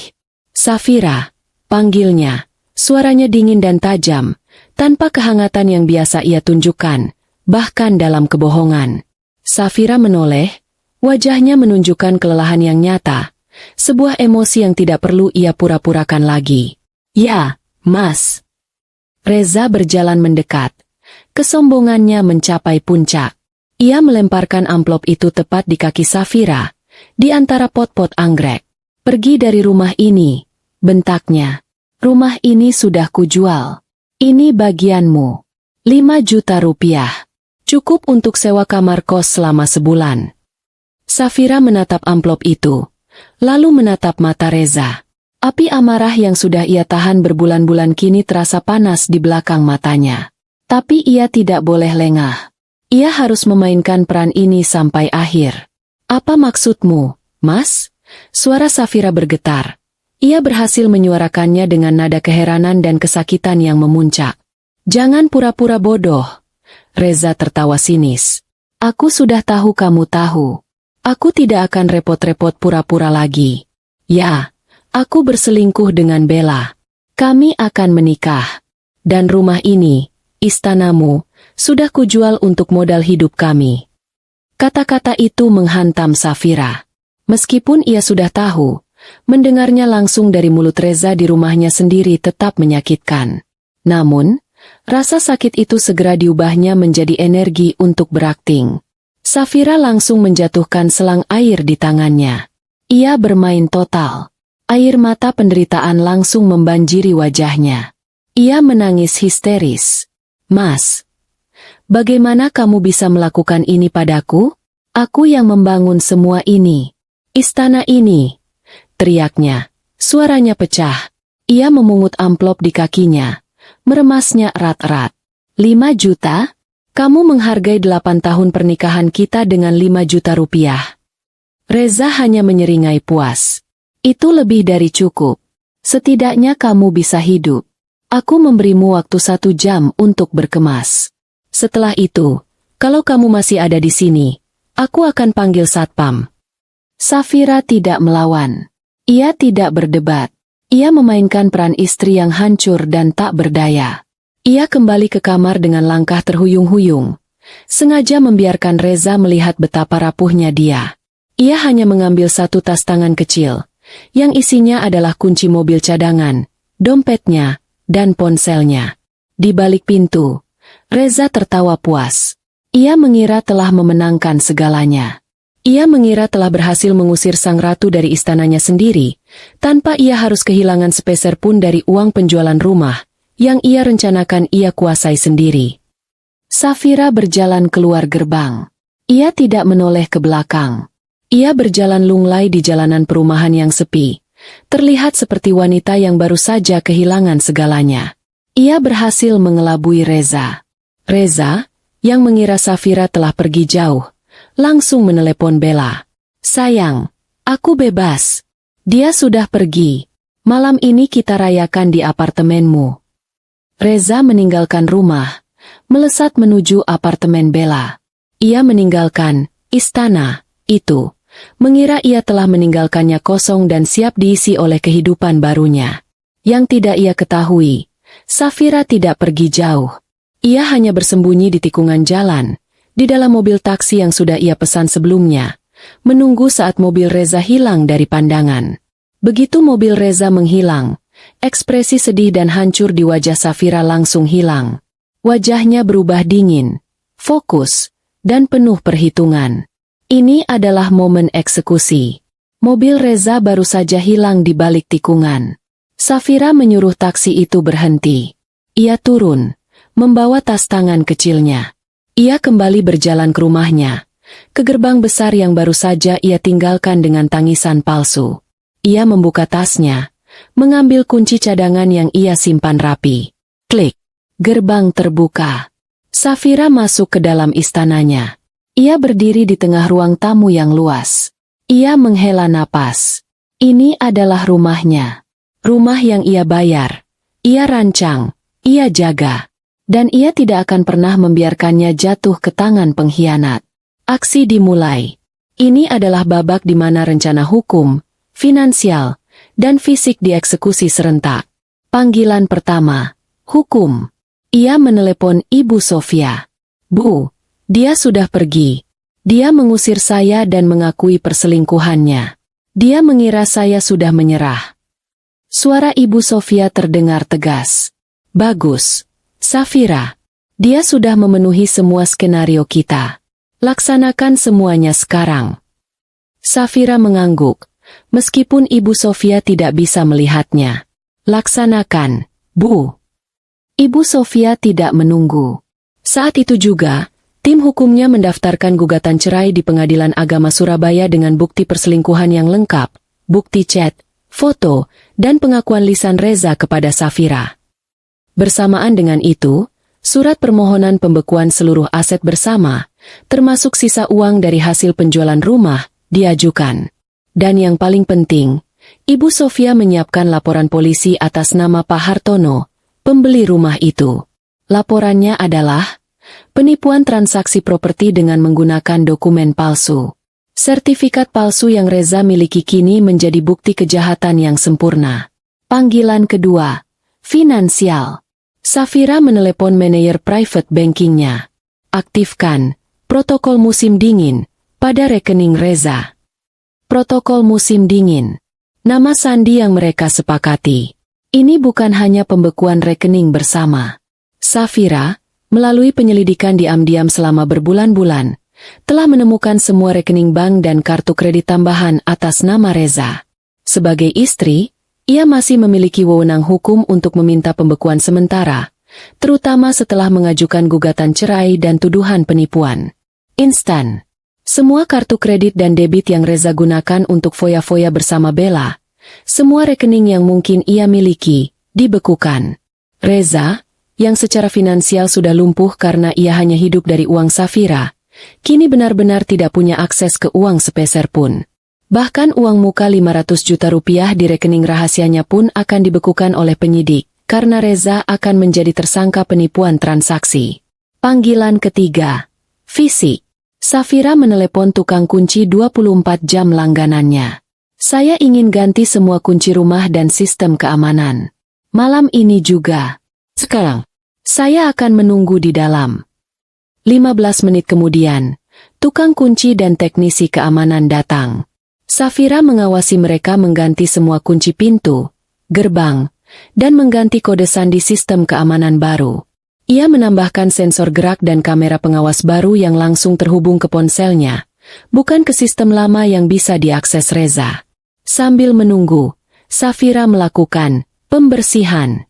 Safira, panggilnya. Suaranya dingin dan tajam, tanpa kehangatan yang biasa ia tunjukkan, bahkan dalam kebohongan. Safira menoleh, wajahnya menunjukkan kelelahan yang nyata, sebuah emosi yang tidak perlu ia pura-purakan lagi. Ya, Mas. Reza berjalan mendekat. Kesombongannya mencapai puncak. Ia melemparkan amplop itu tepat di kaki Safira, di antara pot-pot anggrek. Pergi dari rumah ini, bentaknya. Rumah ini sudah kujual. Ini bagianmu. 5 juta rupiah. Cukup untuk sewa kamar kos selama sebulan. Safira menatap amplop itu, lalu menatap mata Reza. Api amarah yang sudah ia tahan berbulan-bulan kini terasa panas di belakang matanya. Tapi ia tidak boleh lengah. Ia harus memainkan peran ini sampai akhir. Apa maksudmu, Mas? Suara Safira bergetar. Ia berhasil menyuarakannya dengan nada keheranan dan kesakitan yang memuncak. Jangan pura-pura bodoh. Reza tertawa sinis. Aku sudah tahu kamu tahu. Aku tidak akan repot-repot pura-pura lagi. Ya. Aku berselingkuh dengan Bella. Kami akan menikah. Dan rumah ini, istanamu, sudah kujual untuk modal hidup kami. Kata-kata itu menghantam Safira. Meskipun ia sudah tahu, mendengarnya langsung dari mulut Reza di rumahnya sendiri tetap menyakitkan. Namun, rasa sakit itu segera diubahnya menjadi energi untuk berakting. Safira langsung menjatuhkan selang air di tangannya. Ia bermain total. Air mata penderitaan langsung membanjiri wajahnya. Ia menangis histeris. Mas, bagaimana kamu bisa melakukan ini padaku? Aku yang membangun semua ini. Istana ini. Teriaknya. Suaranya pecah. Ia memungut amplop di kakinya. Meremasnya erat-erat. 5 juta? Kamu menghargai 8 tahun pernikahan kita dengan 5 juta rupiah. Reza hanya menyeringai puas. Itu lebih dari cukup. Setidaknya kamu bisa hidup. Aku memberimu waktu 1 jam untuk berkemas. Setelah itu, kalau kamu masih ada di sini, aku akan panggil satpam. Safira tidak melawan. Ia tidak berdebat. Ia memainkan peran istri yang hancur dan tak berdaya. Ia kembali ke kamar dengan langkah terhuyung-huyung, sengaja membiarkan Reza melihat betapa rapuhnya dia. Ia hanya mengambil 1 tas tangan kecil, yang isinya adalah kunci mobil cadangan, dompetnya, dan ponselnya. Di balik pintu, Reza tertawa puas. Ia mengira telah memenangkan segalanya. Ia mengira telah berhasil mengusir sang ratu dari istananya sendiri, tanpa ia harus kehilangan sepeser pun dari uang penjualan rumah, yang ia rencanakan ia kuasai sendiri. Safira berjalan keluar gerbang. Ia tidak menoleh ke belakang. Ia berjalan lunglai di jalanan perumahan yang sepi, terlihat seperti wanita yang baru saja kehilangan segalanya. Ia berhasil mengelabui Reza. Reza, yang mengira Safira telah pergi jauh, langsung menelepon Bella. Sayang, aku bebas. Dia sudah pergi. Malam ini kita rayakan di apartemenmu. Reza meninggalkan rumah, melesat menuju apartemen Bella. Ia meninggalkan istana itu. Mengira ia telah meninggalkannya kosong dan siap diisi oleh kehidupan barunya. Yang tidak ia ketahui, Safira tidak pergi jauh. Ia hanya bersembunyi di tikungan jalan, di dalam mobil taksi yang sudah ia pesan sebelumnya, menunggu saat mobil Reza hilang dari pandangan. Begitu mobil Reza menghilang, ekspresi sedih dan hancur di wajah Safira langsung hilang. Wajahnya berubah dingin, fokus, dan penuh perhitungan. Ini adalah momen eksekusi. Mobil Reza baru saja hilang di balik tikungan. Safira menyuruh taksi itu berhenti. Ia turun, membawa tas tangan kecilnya. Ia kembali berjalan ke rumahnya, ke gerbang besar yang baru saja ia tinggalkan dengan tangisan palsu. Ia membuka tasnya, mengambil kunci cadangan yang ia simpan rapi. Klik. Gerbang terbuka. Safira masuk ke dalam istananya. Ia berdiri di tengah ruang tamu yang luas. Ia menghela napas. Ini adalah rumahnya. Rumah yang ia bayar. Ia rancang. Ia jaga. Dan ia tidak akan pernah membiarkannya jatuh ke tangan pengkhianat. Aksi dimulai. Ini adalah babak di mana rencana hukum, finansial, dan fisik dieksekusi serentak. Panggilan pertama. Hukum. Ia menelepon Ibu Sofia. Bu, dia sudah pergi. Dia mengusir saya dan mengakui perselingkuhannya. Dia mengira saya sudah menyerah. Suara Ibu Sofia terdengar tegas. Bagus, Safira. Dia sudah memenuhi semua skenario kita. Laksanakan semuanya sekarang. Safira mengangguk, meskipun Ibu Sofia tidak bisa melihatnya. Laksanakan, Bu. Ibu Sofia tidak menunggu. Saat itu juga, tim hukumnya mendaftarkan gugatan cerai di Pengadilan Agama Surabaya dengan bukti perselingkuhan yang lengkap, bukti chat, foto, dan pengakuan lisan Reza kepada Safira. Bersamaan dengan itu, surat permohonan pembekuan seluruh aset bersama, termasuk sisa uang dari hasil penjualan rumah, diajukan. Dan yang paling penting, Ibu Sofia menyiapkan laporan polisi atas nama Pak Hartono, pembeli rumah itu. Laporannya adalah penipuan transaksi properti dengan menggunakan dokumen palsu. Sertifikat palsu yang Reza miliki kini menjadi bukti kejahatan yang sempurna. Panggilan kedua. Finansial. Safira menelepon manajer private bankingnya. Aktifkan protokol musim dingin pada rekening Reza. Protokol musim dingin. Nama sandi yang mereka sepakati. Ini bukan hanya pembekuan rekening bersama. Safira, melalui penyelidikan diam-diam selama berbulan-bulan, telah menemukan semua rekening bank dan kartu kredit tambahan atas nama Reza. Sebagai istri, ia masih memiliki wewenang hukum untuk meminta pembekuan sementara, terutama setelah mengajukan gugatan cerai dan tuduhan penipuan. Instan. Semua kartu kredit dan debit yang Reza gunakan untuk foya-foya bersama Bella, semua rekening yang mungkin ia miliki, dibekukan. Reza, yang secara finansial sudah lumpuh karena ia hanya hidup dari uang Safira, kini benar-benar tidak punya akses ke uang sepeser pun. Bahkan uang muka 500 juta rupiah di rekening rahasianya pun akan dibekukan oleh penyidik, karena Reza akan menjadi tersangka penipuan transaksi. Panggilan ketiga. Fisik. Safira menelepon tukang kunci 24 jam langganannya. Saya ingin ganti semua kunci rumah dan sistem keamanan. Malam ini juga. Sekarang. Saya akan menunggu di dalam. 15 menit kemudian, tukang kunci dan teknisi keamanan datang. Safira mengawasi mereka mengganti semua kunci pintu, gerbang, dan mengganti kode sandi sistem keamanan baru. Ia menambahkan sensor gerak dan kamera pengawas baru yang langsung terhubung ke ponselnya, bukan ke sistem lama yang bisa diakses Reza. Sambil menunggu, Safira melakukan pembersihan.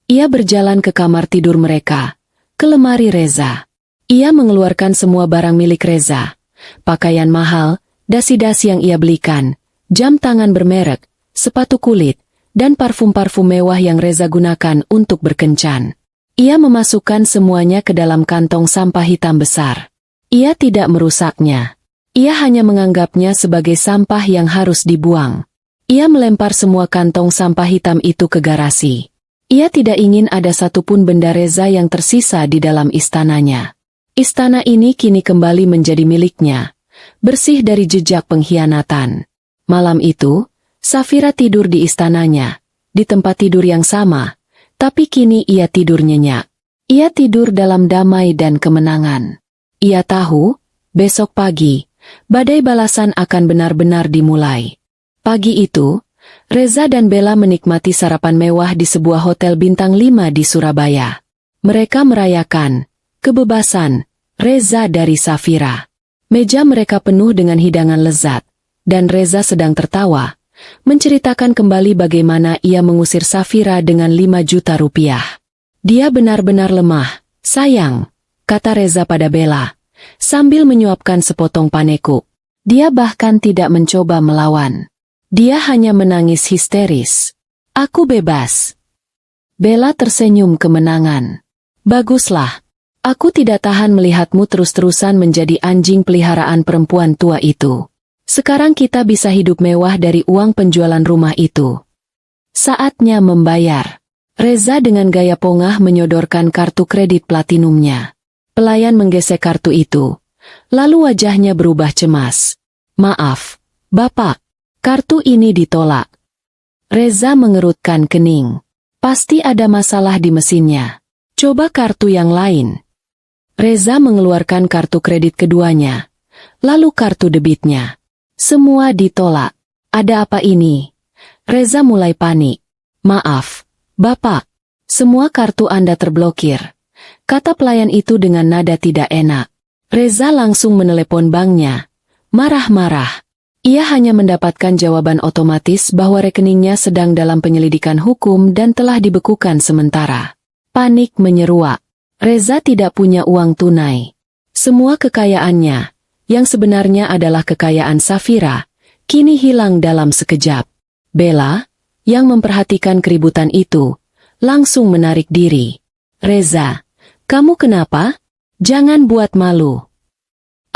Ia berjalan ke kamar tidur mereka, ke lemari Reza. Ia mengeluarkan semua barang milik Reza, pakaian mahal, dasi-dasi yang ia belikan, jam tangan bermerek, sepatu kulit, dan parfum-parfum mewah yang Reza gunakan untuk berkencan. Ia memasukkan semuanya ke dalam kantong sampah hitam besar. Ia tidak merusaknya. Ia hanya menganggapnya sebagai sampah yang harus dibuang. Ia melempar semua kantong sampah hitam itu ke garasi. Ia tidak ingin ada satupun benda Reza yang tersisa di dalam istananya. Istana ini kini kembali menjadi miliknya, bersih dari jejak pengkhianatan. Malam itu, Safira tidur di istananya, di tempat tidur yang sama, tapi kini ia tidur nyenyak. Ia tidur dalam damai dan kemenangan. Ia tahu, besok pagi, badai balasan akan benar-benar dimulai. Pagi itu, Reza dan Bella menikmati sarapan mewah di sebuah hotel bintang 5 di Surabaya. Mereka merayakan kebebasan Reza dari Safira. Meja mereka penuh dengan hidangan lezat, dan Reza sedang tertawa, menceritakan kembali bagaimana ia mengusir Safira dengan 5 juta rupiah. Dia benar-benar lemah, sayang, kata Reza pada Bella, sambil menyuapkan sepotong panekuk. Dia bahkan tidak mencoba melawan. Dia hanya menangis histeris. Aku bebas. Bella tersenyum kemenangan. Baguslah. Aku tidak tahan melihatmu terus-terusan menjadi anjing peliharaan perempuan tua itu. Sekarang kita bisa hidup mewah dari uang penjualan rumah itu. Saatnya membayar. Reza dengan gaya pongah menyodorkan kartu kredit platinumnya. Pelayan menggesek kartu itu. Lalu wajahnya berubah cemas. Maaf, Bapak. Kartu ini ditolak. Reza mengerutkan kening. Pasti ada masalah di mesinnya. Coba kartu yang lain. Reza mengeluarkan kartu kredit keduanya. Lalu kartu debitnya. Semua ditolak. Ada apa ini? Reza mulai panik. Maaf, Bapak. Semua kartu Anda terblokir. Kata pelayan itu dengan nada tidak enak. Reza langsung menelepon banknya. Marah-marah. Ia hanya mendapatkan jawaban otomatis bahwa rekeningnya sedang dalam penyelidikan hukum dan telah dibekukan sementara. Panik menyeruak. Reza tidak punya uang tunai. Semua kekayaannya, yang sebenarnya adalah kekayaan Safira, kini hilang dalam sekejap. Bella, yang memperhatikan keributan itu, langsung menarik diri. Reza, kamu kenapa? Jangan buat malu.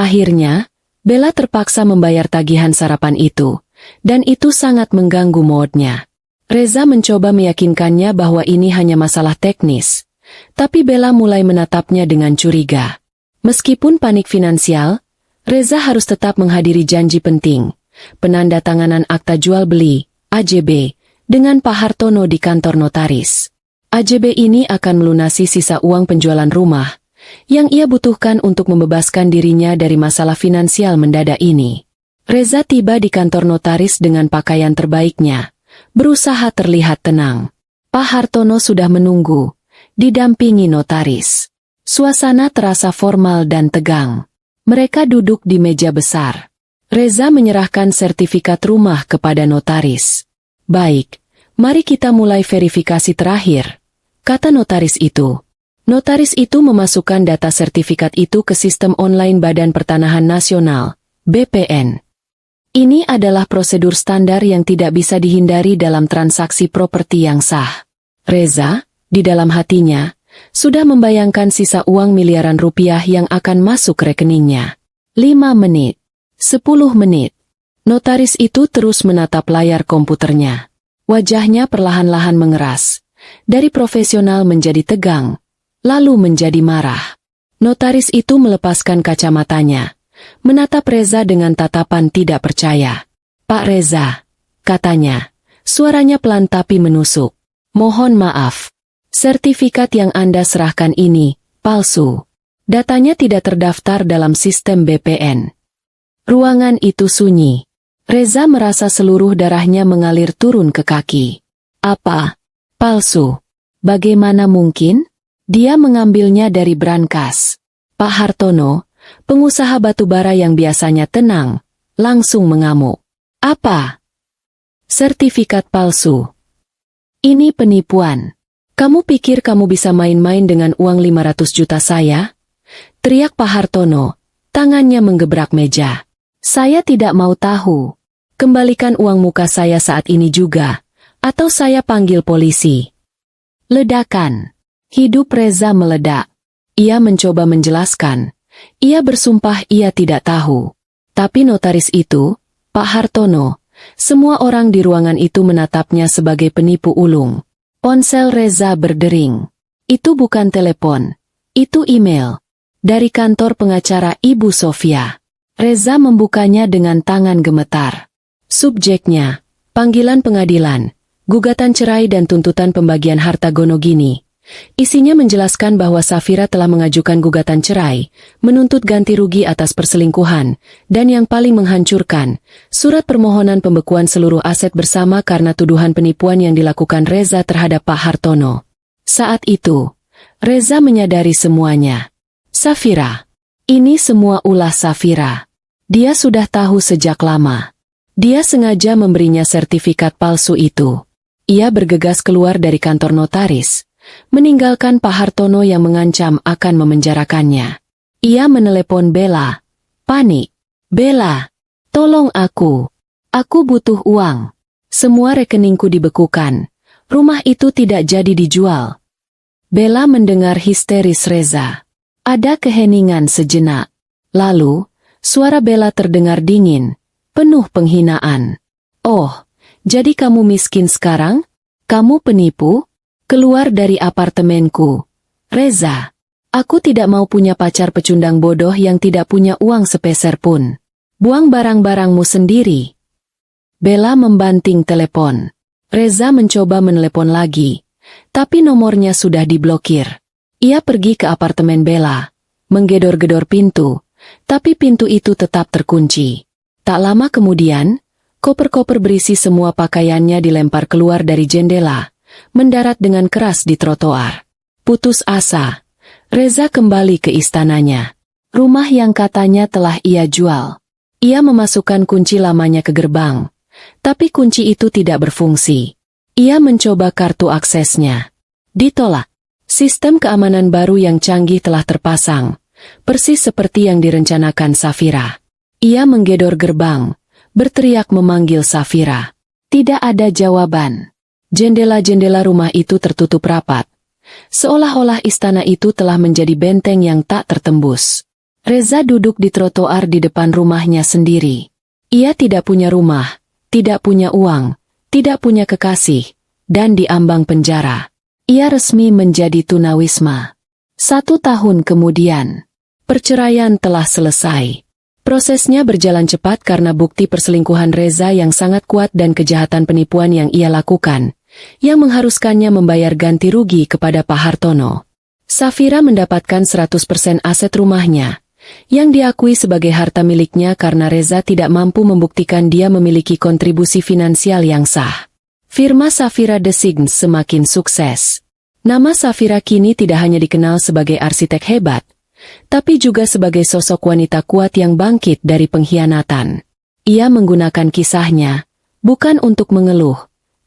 Akhirnya, Bella terpaksa membayar tagihan sarapan itu, dan itu sangat mengganggu moodnya. Reza mencoba meyakinkannya bahwa ini hanya masalah teknis, tapi Bella mulai menatapnya dengan curiga. Meskipun panik finansial, Reza harus tetap menghadiri janji penting, penandatanganan akta jual beli, AJB, dengan Pak Hartono di kantor notaris. AJB ini akan melunasi sisa uang penjualan rumah, yang ia butuhkan untuk membebaskan dirinya dari masalah finansial mendadak ini. Reza tiba di kantor notaris dengan pakaian terbaiknya, berusaha terlihat tenang. Pak Hartono sudah menunggu, didampingi notaris. Suasana terasa formal dan tegang. Mereka duduk di meja besar. Reza menyerahkan sertifikat rumah kepada notaris. Baik, mari kita mulai verifikasi terakhir, kata notaris itu. Notaris itu memasukkan data sertifikat itu ke sistem online Badan Pertanahan Nasional, BPN. Ini adalah prosedur standar yang tidak bisa dihindari dalam transaksi properti yang sah. Reza, di dalam hatinya, sudah membayangkan sisa uang miliaran rupiah yang akan masuk rekeningnya. 5 menit. 10 menit. Notaris itu terus menatap layar komputernya. Wajahnya perlahan-lahan mengeras. Dari profesional menjadi tegang. Lalu menjadi marah. Notaris itu melepaskan kacamatanya, menatap Reza dengan tatapan tidak percaya. Pak Reza, katanya, suaranya pelan tapi menusuk. Mohon maaf, sertifikat yang Anda serahkan ini palsu. Datanya tidak terdaftar dalam sistem BPN. Ruangan itu sunyi. Reza merasa seluruh darahnya mengalir turun ke kaki. Apa? Palsu? Bagaimana mungkin? Dia mengambilnya dari brankas. Pak Hartono, pengusaha batubara yang biasanya tenang, langsung mengamuk. Apa? Sertifikat palsu. Ini penipuan. Kamu pikir kamu bisa main-main dengan uang 500 juta saya? Teriak Pak Hartono, tangannya menggebrak meja. Saya tidak mau tahu. Kembalikan uang muka saya saat ini juga, atau saya panggil polisi. Ledakan. Hidup Reza meledak. Ia mencoba menjelaskan. Ia bersumpah ia tidak tahu. Tapi notaris itu, Pak Hartono, semua orang di ruangan itu menatapnya sebagai penipu ulung. Ponsel Reza berdering. Itu bukan telepon. Itu email. Dari kantor pengacara Ibu Sofia. Reza membukanya dengan tangan gemetar. Subjeknya, panggilan pengadilan, gugatan cerai dan tuntutan pembagian harta Gonogini. Isinya menjelaskan bahwa Safira telah mengajukan gugatan cerai, menuntut ganti rugi atas perselingkuhan, dan yang paling menghancurkan, surat permohonan pembekuan seluruh aset bersama karena tuduhan penipuan yang dilakukan Reza terhadap Pak Hartono. Saat itu, Reza menyadari semuanya. Safira. Ini semua ulah Safira. Dia sudah tahu sejak lama. Dia sengaja memberinya sertifikat palsu itu. Ia bergegas keluar dari kantor notaris, meninggalkan Pak Hartono yang mengancam akan memenjarakannya. Ia menelepon Bella. Panik. Bella, tolong aku. Aku butuh uang. Semua rekeningku dibekukan. Rumah itu tidak jadi dijual. Bella mendengar histeris Reza. Ada keheningan sejenak. Lalu, suara Bella terdengar dingin, penuh penghinaan. Oh, jadi kamu miskin sekarang? Kamu penipu? Keluar dari apartemenku. Reza, aku tidak mau punya pacar pecundang bodoh yang tidak punya uang sepeser pun. Buang barang-barangmu sendiri. Bella membanting telepon. Reza mencoba menelepon lagi, tapi nomornya sudah diblokir. Ia pergi ke apartemen Bella, menggedor-gedor pintu, tapi pintu itu tetap terkunci. Tak lama kemudian, koper-koper berisi semua pakaiannya dilempar keluar dari jendela, mendarat dengan keras di trotoar. Putus asa, Reza kembali ke istananya. Rumah yang katanya telah ia jual. Ia memasukkan kunci lamanya ke gerbang, tapi kunci itu tidak berfungsi. Ia mencoba kartu aksesnya. Ditolak. Sistem keamanan baru yang canggih telah terpasang, persis seperti yang direncanakan Safira. Ia menggedor gerbang, berteriak memanggil Safira. Tidak ada jawaban. Jendela-jendela rumah itu tertutup rapat. Seolah-olah istana itu telah menjadi benteng yang tak tertembus. Reza duduk di trotoar di depan rumahnya sendiri. Ia tidak punya rumah, tidak punya uang, tidak punya kekasih, dan diambang penjara. Ia resmi menjadi tunawisma. 1 tahun kemudian, perceraian telah selesai. Prosesnya berjalan cepat karena bukti perselingkuhan Reza yang sangat kuat dan kejahatan penipuan yang ia lakukan, yang mengharuskannya membayar ganti rugi kepada Pak Hartono. Safira mendapatkan 100% aset rumahnya, yang diakui sebagai harta miliknya karena Reza tidak mampu membuktikan dia memiliki kontribusi finansial yang sah. Firma Safira Designs semakin sukses. Nama Safira kini tidak hanya dikenal sebagai arsitek hebat, tapi juga sebagai sosok wanita kuat yang bangkit dari pengkhianatan. Ia menggunakan kisahnya, bukan untuk mengeluh,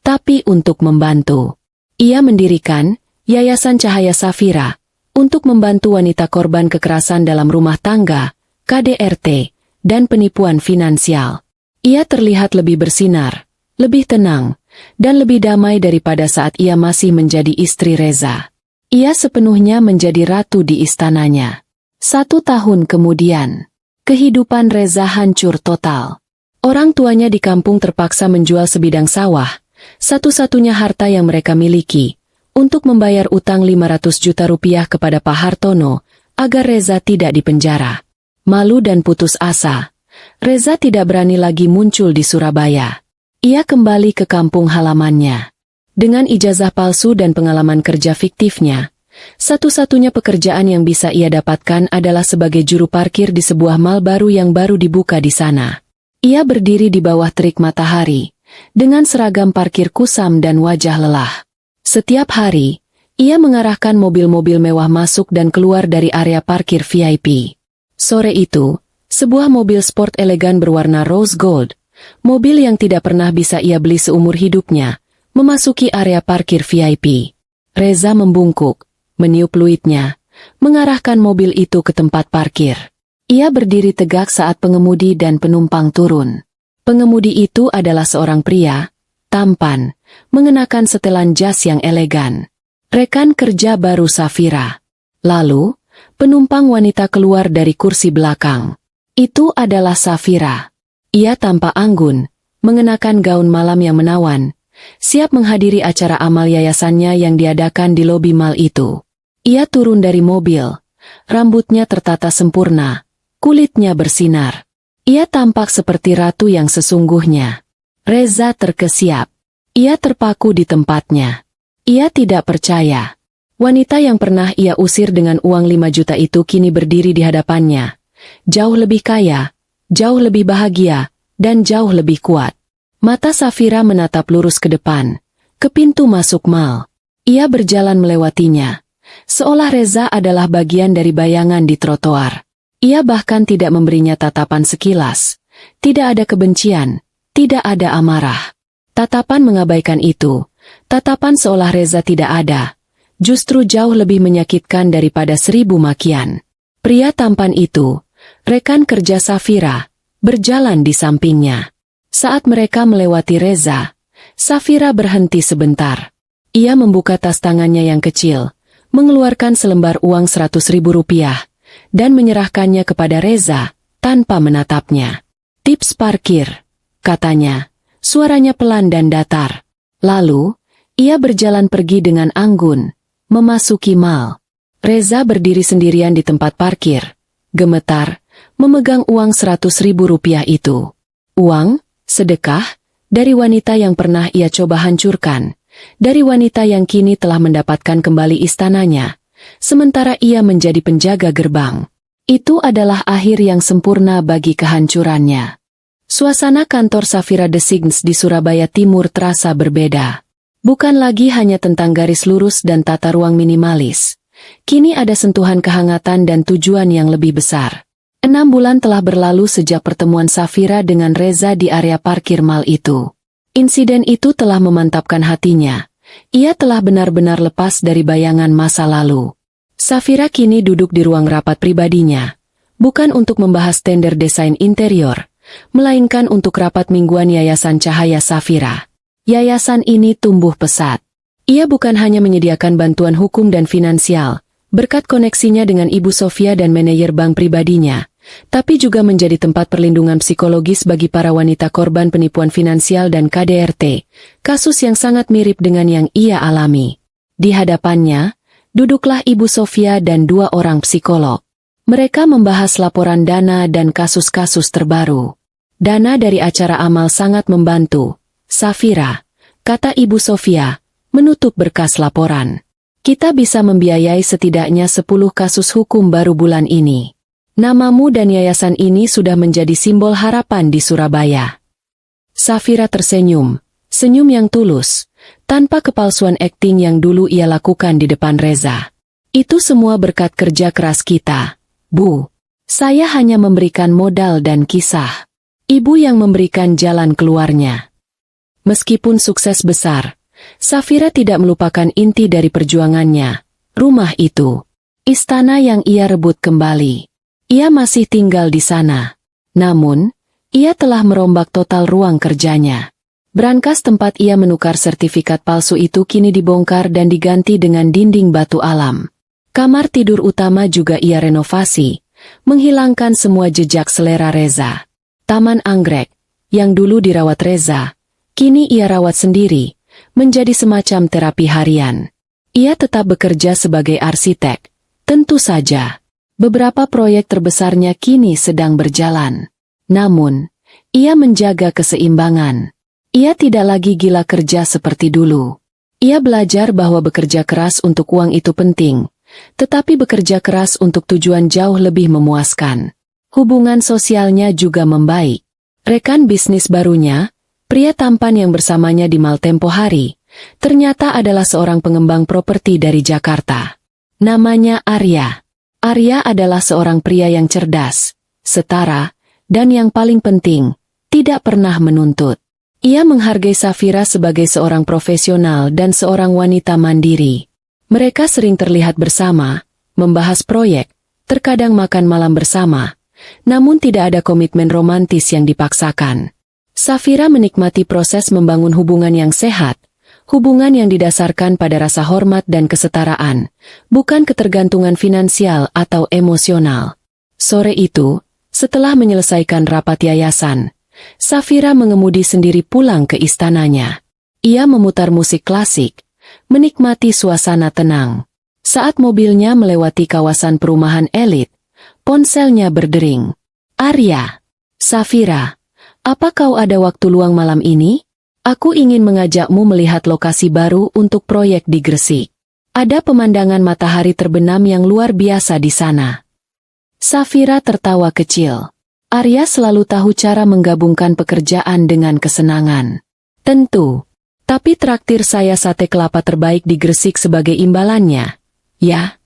tapi untuk membantu. Ia mendirikan Yayasan Cahaya Safira, untuk membantu wanita korban kekerasan dalam rumah tangga, KDRT, dan penipuan finansial. Ia terlihat lebih bersinar, lebih tenang, dan lebih damai daripada saat ia masih menjadi istri Reza. Ia sepenuhnya menjadi ratu di istananya. 1 tahun kemudian, kehidupan Reza hancur total. Orang tuanya di kampung terpaksa menjual sebidang sawah, satu-satunya harta yang mereka miliki, untuk membayar utang 500 juta rupiah kepada Pak Hartono, agar Reza tidak dipenjara. Malu dan putus asa, Reza tidak berani lagi muncul di Surabaya. Ia kembali ke kampung halamannya. Dengan ijazah palsu dan pengalaman kerja fiktifnya, satu-satunya pekerjaan yang bisa ia dapatkan adalah sebagai juru parkir di sebuah mal baru yang baru dibuka di sana. Ia berdiri di bawah terik matahari, dengan seragam parkir kusam dan wajah lelah. Setiap hari, ia mengarahkan mobil-mobil mewah masuk dan keluar dari area parkir VIP. Sore itu, sebuah mobil sport elegan berwarna rose gold, mobil yang tidak pernah bisa ia beli seumur hidupnya, memasuki area parkir VIP. Reza membungkuk, meniup fluidnya, mengarahkan mobil itu ke tempat parkir. Ia berdiri tegak saat pengemudi dan penumpang turun. Pengemudi itu adalah seorang pria, tampan, mengenakan setelan jas yang elegan. Rekan kerja baru Safira. Lalu, penumpang wanita keluar dari kursi belakang. Itu adalah Safira. Ia tampak anggun, mengenakan gaun malam yang menawan, siap menghadiri acara amal yayasannya yang diadakan di lobi mal itu. Ia turun dari mobil, rambutnya tertata sempurna, kulitnya bersinar. Ia tampak seperti ratu yang sesungguhnya. Reza terkesiap. Ia terpaku di tempatnya. Ia tidak percaya. Wanita yang pernah ia usir dengan uang 5 juta itu kini berdiri di hadapannya. Jauh lebih kaya, jauh lebih bahagia, dan jauh lebih kuat. Mata Safira menatap lurus ke depan, ke pintu masuk mal. Ia berjalan melewatinya, seolah Reza adalah bagian dari bayangan di trotoar. Ia bahkan tidak memberinya tatapan sekilas. Tidak ada kebencian, tidak ada amarah. Tatapan mengabaikan itu, tatapan seolah Reza tidak ada, justru jauh lebih menyakitkan daripada 1000 makian. Pria tampan itu, rekan kerja Safira, berjalan di sampingnya. Saat mereka melewati Reza, Safira berhenti sebentar. Ia membuka tas tangannya yang kecil, mengeluarkan selembar uang 100.000 rupiah, dan menyerahkannya kepada Reza, tanpa menatapnya. Tips parkir, katanya, suaranya pelan dan datar. Lalu, ia berjalan pergi dengan anggun, memasuki mal. Reza berdiri sendirian di tempat parkir, gemetar, memegang uang 100.000 rupiah itu. Uang, sedekah, dari wanita yang pernah ia coba hancurkan, dari wanita yang kini telah mendapatkan kembali istananya, sementara ia menjadi penjaga gerbang. Itu adalah akhir yang sempurna bagi kehancurannya. Suasana kantor Safira The Signs di Surabaya Timur terasa berbeda. Bukan lagi hanya tentang garis lurus dan tata ruang minimalis. Kini ada sentuhan kehangatan dan tujuan yang lebih besar. 6 bulan telah berlalu sejak pertemuan Safira dengan Reza di area parkir mal itu. Insiden itu telah memantapkan hatinya. Ia telah benar-benar lepas dari bayangan masa lalu. Safira kini duduk di ruang rapat pribadinya. Bukan untuk membahas tender desain interior, melainkan untuk rapat mingguan Yayasan Cahaya Safira. Yayasan ini tumbuh pesat. Ia bukan hanya menyediakan bantuan hukum dan finansial, berkat koneksinya dengan Ibu Sofia dan manajer bank pribadinya, tapi juga menjadi tempat perlindungan psikologis bagi para wanita korban penipuan finansial dan KDRT, kasus yang sangat mirip dengan yang ia alami. Di hadapannya, duduklah Ibu Sofia dan 2 orang psikolog. Mereka membahas laporan dana dan kasus-kasus terbaru. Dana dari acara amal sangat membantu Safira, kata Ibu Sofia, menutup berkas laporan. Kita bisa membiayai setidaknya 10 kasus hukum baru bulan ini. Namamu dan yayasan ini sudah menjadi simbol harapan di Surabaya. Safira tersenyum, senyum yang tulus, tanpa kepalsuan akting yang dulu ia lakukan di depan Reza. Itu semua berkat kerja keras kita, Bu. Saya hanya memberikan modal dan kisah. Ibu yang memberikan jalan keluarnya. Meskipun sukses besar, Safira tidak melupakan inti dari perjuangannya, rumah itu. Istana yang ia rebut kembali. Ia masih tinggal di sana. Namun, ia telah merombak total ruang kerjanya. Brankas tempat ia menukar sertifikat palsu itu kini dibongkar dan diganti dengan dinding batu alam. Kamar tidur utama juga ia renovasi, menghilangkan semua jejak selera Reza. Taman anggrek, yang dulu dirawat Reza, kini ia rawat sendiri, menjadi semacam terapi harian. Ia tetap bekerja sebagai arsitek. Tentu saja, beberapa proyek terbesarnya kini sedang berjalan. Namun, ia menjaga keseimbangan. Ia tidak lagi gila kerja seperti dulu. Ia belajar bahwa bekerja keras untuk uang itu penting, tetapi bekerja keras untuk tujuan jauh lebih memuaskan. Hubungan sosialnya juga membaik. Rekan bisnis barunya, pria tampan yang bersamanya di mal tempo hari, ternyata adalah seorang pengembang properti dari Jakarta. Namanya Arya. Arya adalah seorang pria yang cerdas, setara, dan yang paling penting, tidak pernah menuntut. Ia menghargai Safira sebagai seorang profesional dan seorang wanita mandiri. Mereka sering terlihat bersama, membahas proyek, terkadang makan malam bersama, namun tidak ada komitmen romantis yang dipaksakan. Safira menikmati proses membangun hubungan yang sehat, hubungan yang didasarkan pada rasa hormat dan kesetaraan, bukan ketergantungan finansial atau emosional. Sore itu, setelah menyelesaikan rapat yayasan, Safira mengemudi sendiri pulang ke istananya. Ia memutar musik klasik, menikmati suasana tenang. Saat mobilnya melewati kawasan perumahan elit, ponselnya berdering. Arya, Safira, apa kau ada waktu luang malam ini? Aku ingin mengajakmu melihat lokasi baru untuk proyek di Gresik. Ada pemandangan matahari terbenam yang luar biasa di sana. Safira tertawa kecil. Arya selalu tahu cara menggabungkan pekerjaan dengan kesenangan. Tentu. Tapi traktir saya sate kelapa terbaik di Gresik sebagai imbalannya. Ya?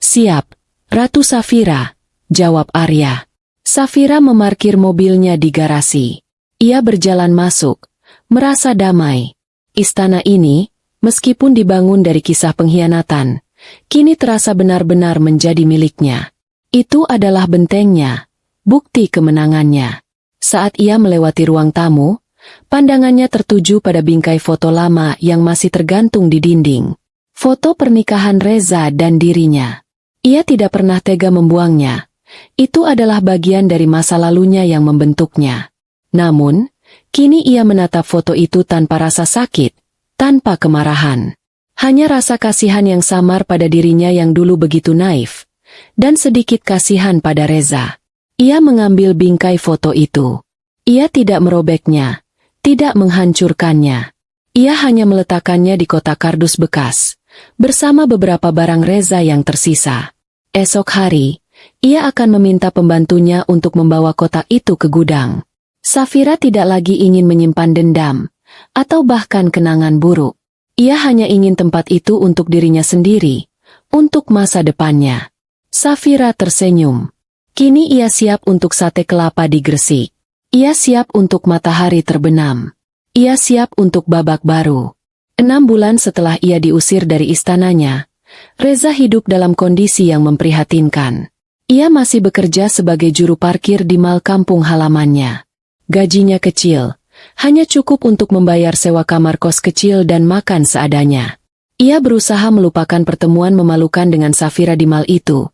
Siap, Ratu Safira, jawab Arya. Safira memarkir mobilnya di garasi. Ia berjalan masuk, merasa damai. Istana ini, meskipun dibangun dari kisah pengkhianatan, kini terasa benar-benar menjadi miliknya. Itu adalah bentengnya, bukti kemenangannya. Saat ia melewati ruang tamu, pandangannya tertuju pada bingkai foto lama yang masih tergantung di dinding. Foto pernikahan Reza dan dirinya. Ia tidak pernah tega membuangnya. Itu adalah bagian dari masa lalunya yang membentuknya. Namun, kini ia menatap foto itu tanpa rasa sakit, tanpa kemarahan. Hanya rasa kasihan yang samar pada dirinya yang dulu begitu naif, dan sedikit kasihan pada Reza. Ia mengambil bingkai foto itu. Ia tidak merobeknya, tidak menghancurkannya. Ia hanya meletakkannya di kotak kardus bekas, bersama beberapa barang Reza yang tersisa. Esok hari, ia akan meminta pembantunya untuk membawa kotak itu ke gudang. Safira tidak lagi ingin menyimpan dendam, atau bahkan kenangan buruk. Ia hanya ingin tempat itu untuk dirinya sendiri, untuk masa depannya. Safira tersenyum. Kini ia siap untuk sate kelapa di Gresik. Ia siap untuk matahari terbenam. Ia siap untuk babak baru. 6 bulan setelah ia diusir dari istananya, Reza hidup dalam kondisi yang memprihatinkan. Ia masih bekerja sebagai juru parkir di mal kampung halamannya. Gajinya kecil, hanya cukup untuk membayar sewa kamar kos kecil dan makan seadanya. Ia berusaha melupakan pertemuan memalukan dengan Safira di mal itu,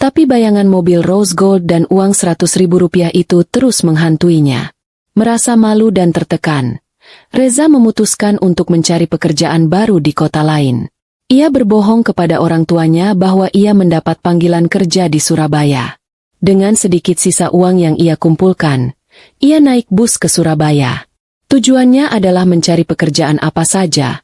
tapi bayangan mobil rose gold dan uang 100.000 rupiah itu terus menghantuinya. Merasa malu dan tertekan, Reza memutuskan untuk mencari pekerjaan baru di kota lain. Ia berbohong kepada orang tuanya bahwa ia mendapat panggilan kerja di Surabaya. Dengan sedikit sisa uang yang ia kumpulkan, ia naik bus ke Surabaya. Tujuannya adalah mencari pekerjaan apa saja,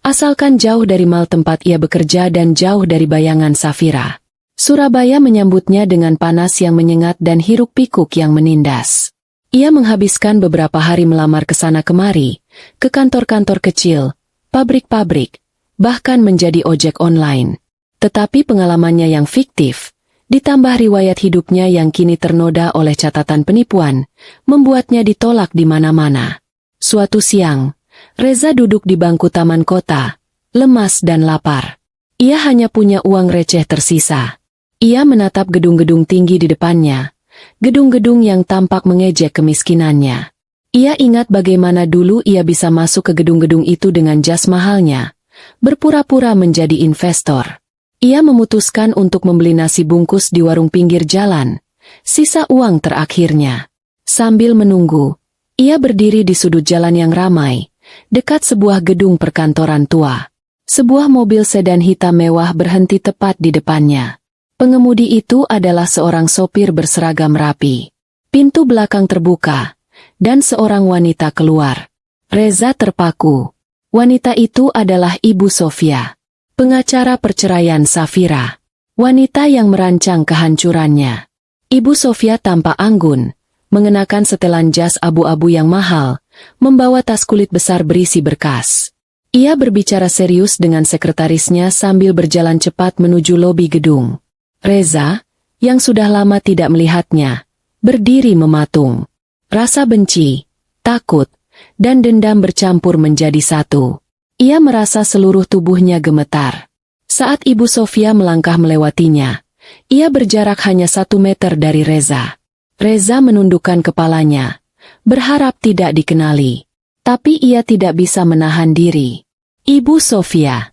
asalkan jauh dari mal tempat ia bekerja dan jauh dari bayangan Safira. Surabaya menyambutnya dengan panas yang menyengat dan hiruk-pikuk yang menindas. Ia menghabiskan beberapa hari melamar ke sana kemari, ke kantor-kantor kecil, pabrik-pabrik, bahkan menjadi ojek online. Tetapi pengalamannya yang fiktif, ditambah riwayat hidupnya yang kini ternoda oleh catatan penipuan, membuatnya ditolak di mana-mana. Suatu siang, Reza duduk di bangku taman kota, lemas dan lapar. Ia hanya punya uang receh tersisa. Ia menatap gedung-gedung tinggi di depannya, gedung-gedung yang tampak mengejek kemiskinannya. Ia ingat bagaimana dulu ia bisa masuk ke gedung-gedung itu dengan jas mahalnya, berpura-pura menjadi investor. Ia memutuskan untuk membeli nasi bungkus di warung pinggir jalan, sisa uang terakhirnya. Sambil menunggu, ia berdiri di sudut jalan yang ramai, dekat sebuah gedung perkantoran tua. Sebuah mobil sedan hitam mewah berhenti tepat di depannya. Pengemudi itu adalah seorang sopir berseragam rapi. Pintu belakang terbuka, dan seorang wanita keluar. Reza terpaku. Wanita itu adalah Ibu Sofia, pengacara perceraian Safira. Wanita yang merancang kehancurannya. Ibu Sofia tampak anggun, mengenakan setelan jas abu-abu yang mahal, membawa tas kulit besar berisi berkas. Ia berbicara serius dengan sekretarisnya sambil berjalan cepat menuju lobi gedung. Reza, yang sudah lama tidak melihatnya, berdiri mematung. Rasa benci, takut, dan dendam bercampur menjadi satu. Ia merasa seluruh tubuhnya gemetar. Saat Ibu Sofia melangkah melewatinya, ia berjarak hanya 1 meter dari Reza. Reza menundukkan kepalanya, berharap tidak dikenali. Tapi ia tidak bisa menahan diri. Ibu Sofia.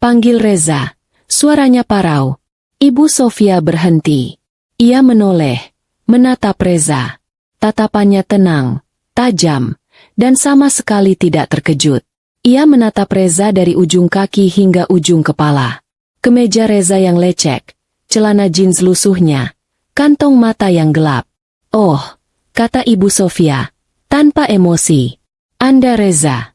Panggil Reza. Suaranya parau. Ibu Sofia berhenti. Ia menoleh, menatap Reza. Tatapannya tenang, tajam, dan sama sekali tidak terkejut. Ia menatap Reza dari ujung kaki hingga ujung kepala. Kemeja Reza yang lecek, celana jeans lusuhnya, kantong mata yang gelap. Oh, kata Ibu Sofia, tanpa emosi. Anda Reza.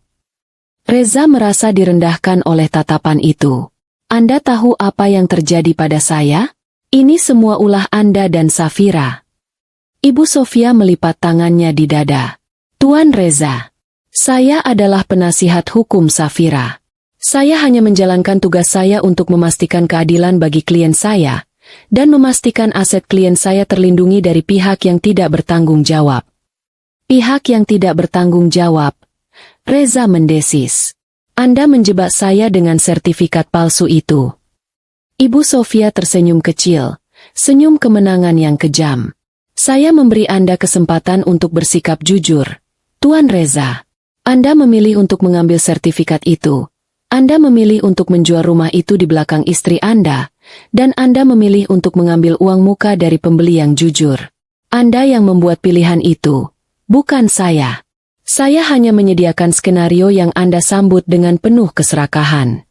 Reza merasa direndahkan oleh tatapan itu. Anda tahu apa yang terjadi pada saya? Ini semua ulah Anda dan Safira. Ibu Sofia melipat tangannya di dada. Tuan Reza, saya adalah penasihat hukum Safira. Saya hanya menjalankan tugas saya untuk memastikan keadilan bagi klien saya, dan memastikan aset klien saya terlindungi dari pihak yang tidak bertanggung jawab. Pihak yang tidak bertanggung jawab. Reza mendesis. Anda menjebak saya dengan sertifikat palsu itu. Ibu Sofia tersenyum kecil, senyum kemenangan yang kejam. Saya memberi Anda kesempatan untuk bersikap jujur. Tuan Reza, Anda memilih untuk mengambil sertifikat itu. Anda memilih untuk menjual rumah itu di belakang istri Anda, dan Anda memilih untuk mengambil uang muka dari pembeli yang jujur. Anda yang membuat pilihan itu, bukan saya. Saya hanya menyediakan skenario yang Anda sambut dengan penuh keserakahan.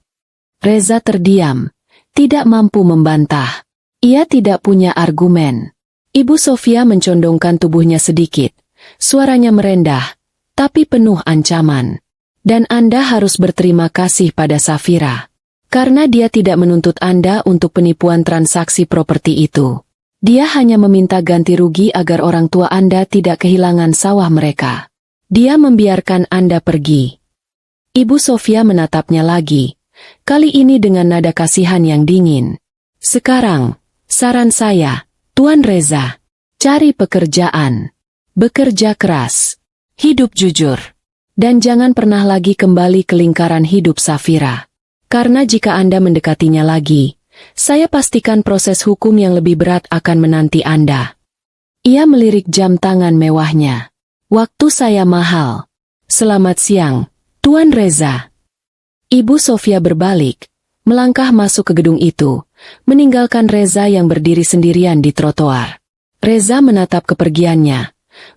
Reza terdiam, tidak mampu membantah. Ia tidak punya argumen. Ibu Sofia mencondongkan tubuhnya sedikit. Suaranya merendah, tapi penuh ancaman. Dan Anda harus berterima kasih pada Safira. Karena dia tidak menuntut Anda untuk penipuan transaksi properti itu. Dia hanya meminta ganti rugi agar orang tua Anda tidak kehilangan sawah mereka. Dia membiarkan Anda pergi. Ibu Sofia menatapnya lagi, kali ini dengan nada kasihan yang dingin. Sekarang, saran saya, Tuan Reza, cari pekerjaan. Bekerja keras. Hidup jujur. Dan jangan pernah lagi kembali ke lingkaran hidup Safira. Karena jika Anda mendekatinya lagi, saya pastikan proses hukum yang lebih berat akan menanti Anda. Ia melirik jam tangan mewahnya. Waktu saya mahal. Selamat siang, Tuan Reza. Ibu Sofia berbalik, melangkah masuk ke gedung itu, meninggalkan Reza yang berdiri sendirian di trotoar. Reza menatap kepergiannya,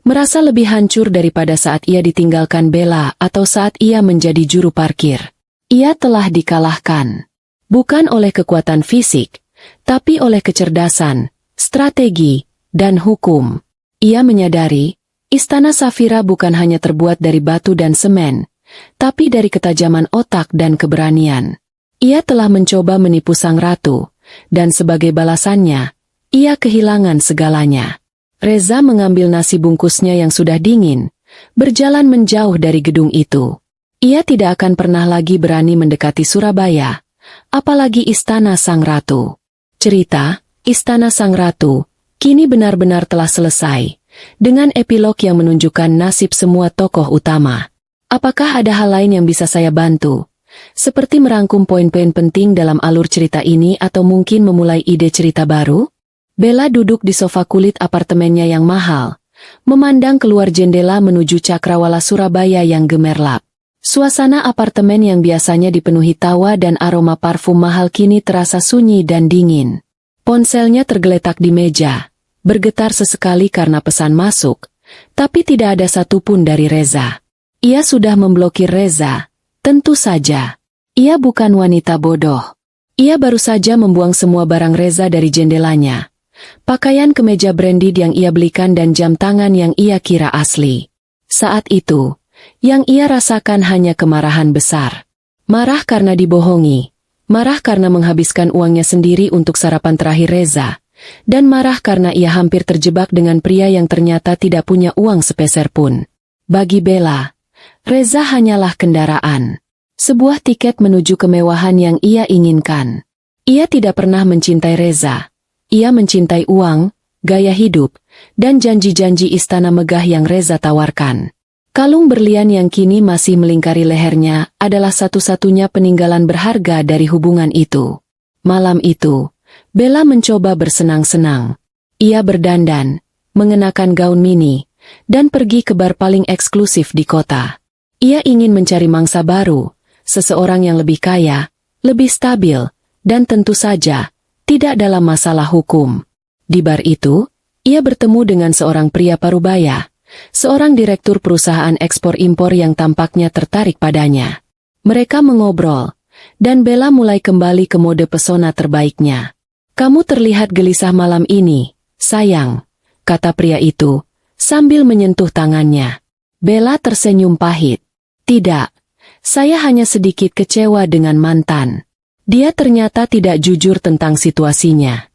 merasa lebih hancur daripada saat ia ditinggalkan Bella atau saat ia menjadi juru parkir. Ia telah dikalahkan. Bukan oleh kekuatan fisik, tapi oleh kecerdasan, strategi, dan hukum. Ia menyadari, Istana Safira bukan hanya terbuat dari batu dan semen, tapi dari ketajaman otak dan keberanian. Ia telah mencoba menipu sang ratu, dan sebagai balasannya, ia kehilangan segalanya. Reza mengambil nasi bungkusnya yang sudah dingin, berjalan menjauh dari gedung itu. Ia tidak akan pernah lagi berani mendekati Surabaya, apalagi istana sang ratu. Cerita, Istana Sang Ratu, kini benar-benar telah selesai. Dengan epilog yang menunjukkan nasib semua tokoh utama. Apakah ada hal lain yang bisa saya bantu? Seperti merangkum poin-poin penting dalam alur cerita ini atau mungkin memulai ide cerita baru? Bella duduk di sofa kulit apartemennya yang mahal, memandang keluar jendela menuju Cakrawala Surabaya yang gemerlap. Suasana apartemen yang biasanya dipenuhi tawa dan aroma parfum mahal kini terasa sunyi dan dingin. Ponselnya tergeletak di meja. Bergetar sesekali karena pesan masuk, tapi tidak ada satupun dari Reza. Ia sudah memblokir Reza, tentu saja. Ia bukan wanita bodoh. Ia baru saja membuang semua barang Reza dari jendelanya. Pakaian kemeja branded yang ia belikan dan jam tangan yang ia kira asli. Saat itu, yang ia rasakan hanya kemarahan besar. Marah karena dibohongi, marah karena menghabiskan uangnya sendiri untuk sarapan terakhir Reza. Dan marah karena ia hampir terjebak dengan pria yang ternyata tidak punya uang sepeser pun. Bagi Bella, Reza hanyalah kendaraan. Sebuah tiket menuju kemewahan yang ia inginkan. Ia tidak pernah mencintai Reza. Ia mencintai uang, gaya hidup, dan janji-janji istana megah yang Reza tawarkan. Kalung berlian yang kini masih melingkari lehernya adalah satu-satunya peninggalan berharga dari hubungan itu. Malam itu, Bella mencoba bersenang-senang. Ia berdandan, mengenakan gaun mini, dan pergi ke bar paling eksklusif di kota. Ia ingin mencari mangsa baru, seseorang yang lebih kaya, lebih stabil, dan tentu saja, tidak dalam masalah hukum. Di bar itu, ia bertemu dengan seorang pria parubaya, seorang direktur perusahaan ekspor-impor yang tampaknya tertarik padanya. Mereka mengobrol, dan Bella mulai kembali ke mode pesona terbaiknya. "Kamu terlihat gelisah malam ini, sayang," kata pria itu, sambil menyentuh tangannya. Bella tersenyum pahit. "Tidak, saya hanya sedikit kecewa dengan mantan." Dia ternyata tidak jujur tentang situasinya.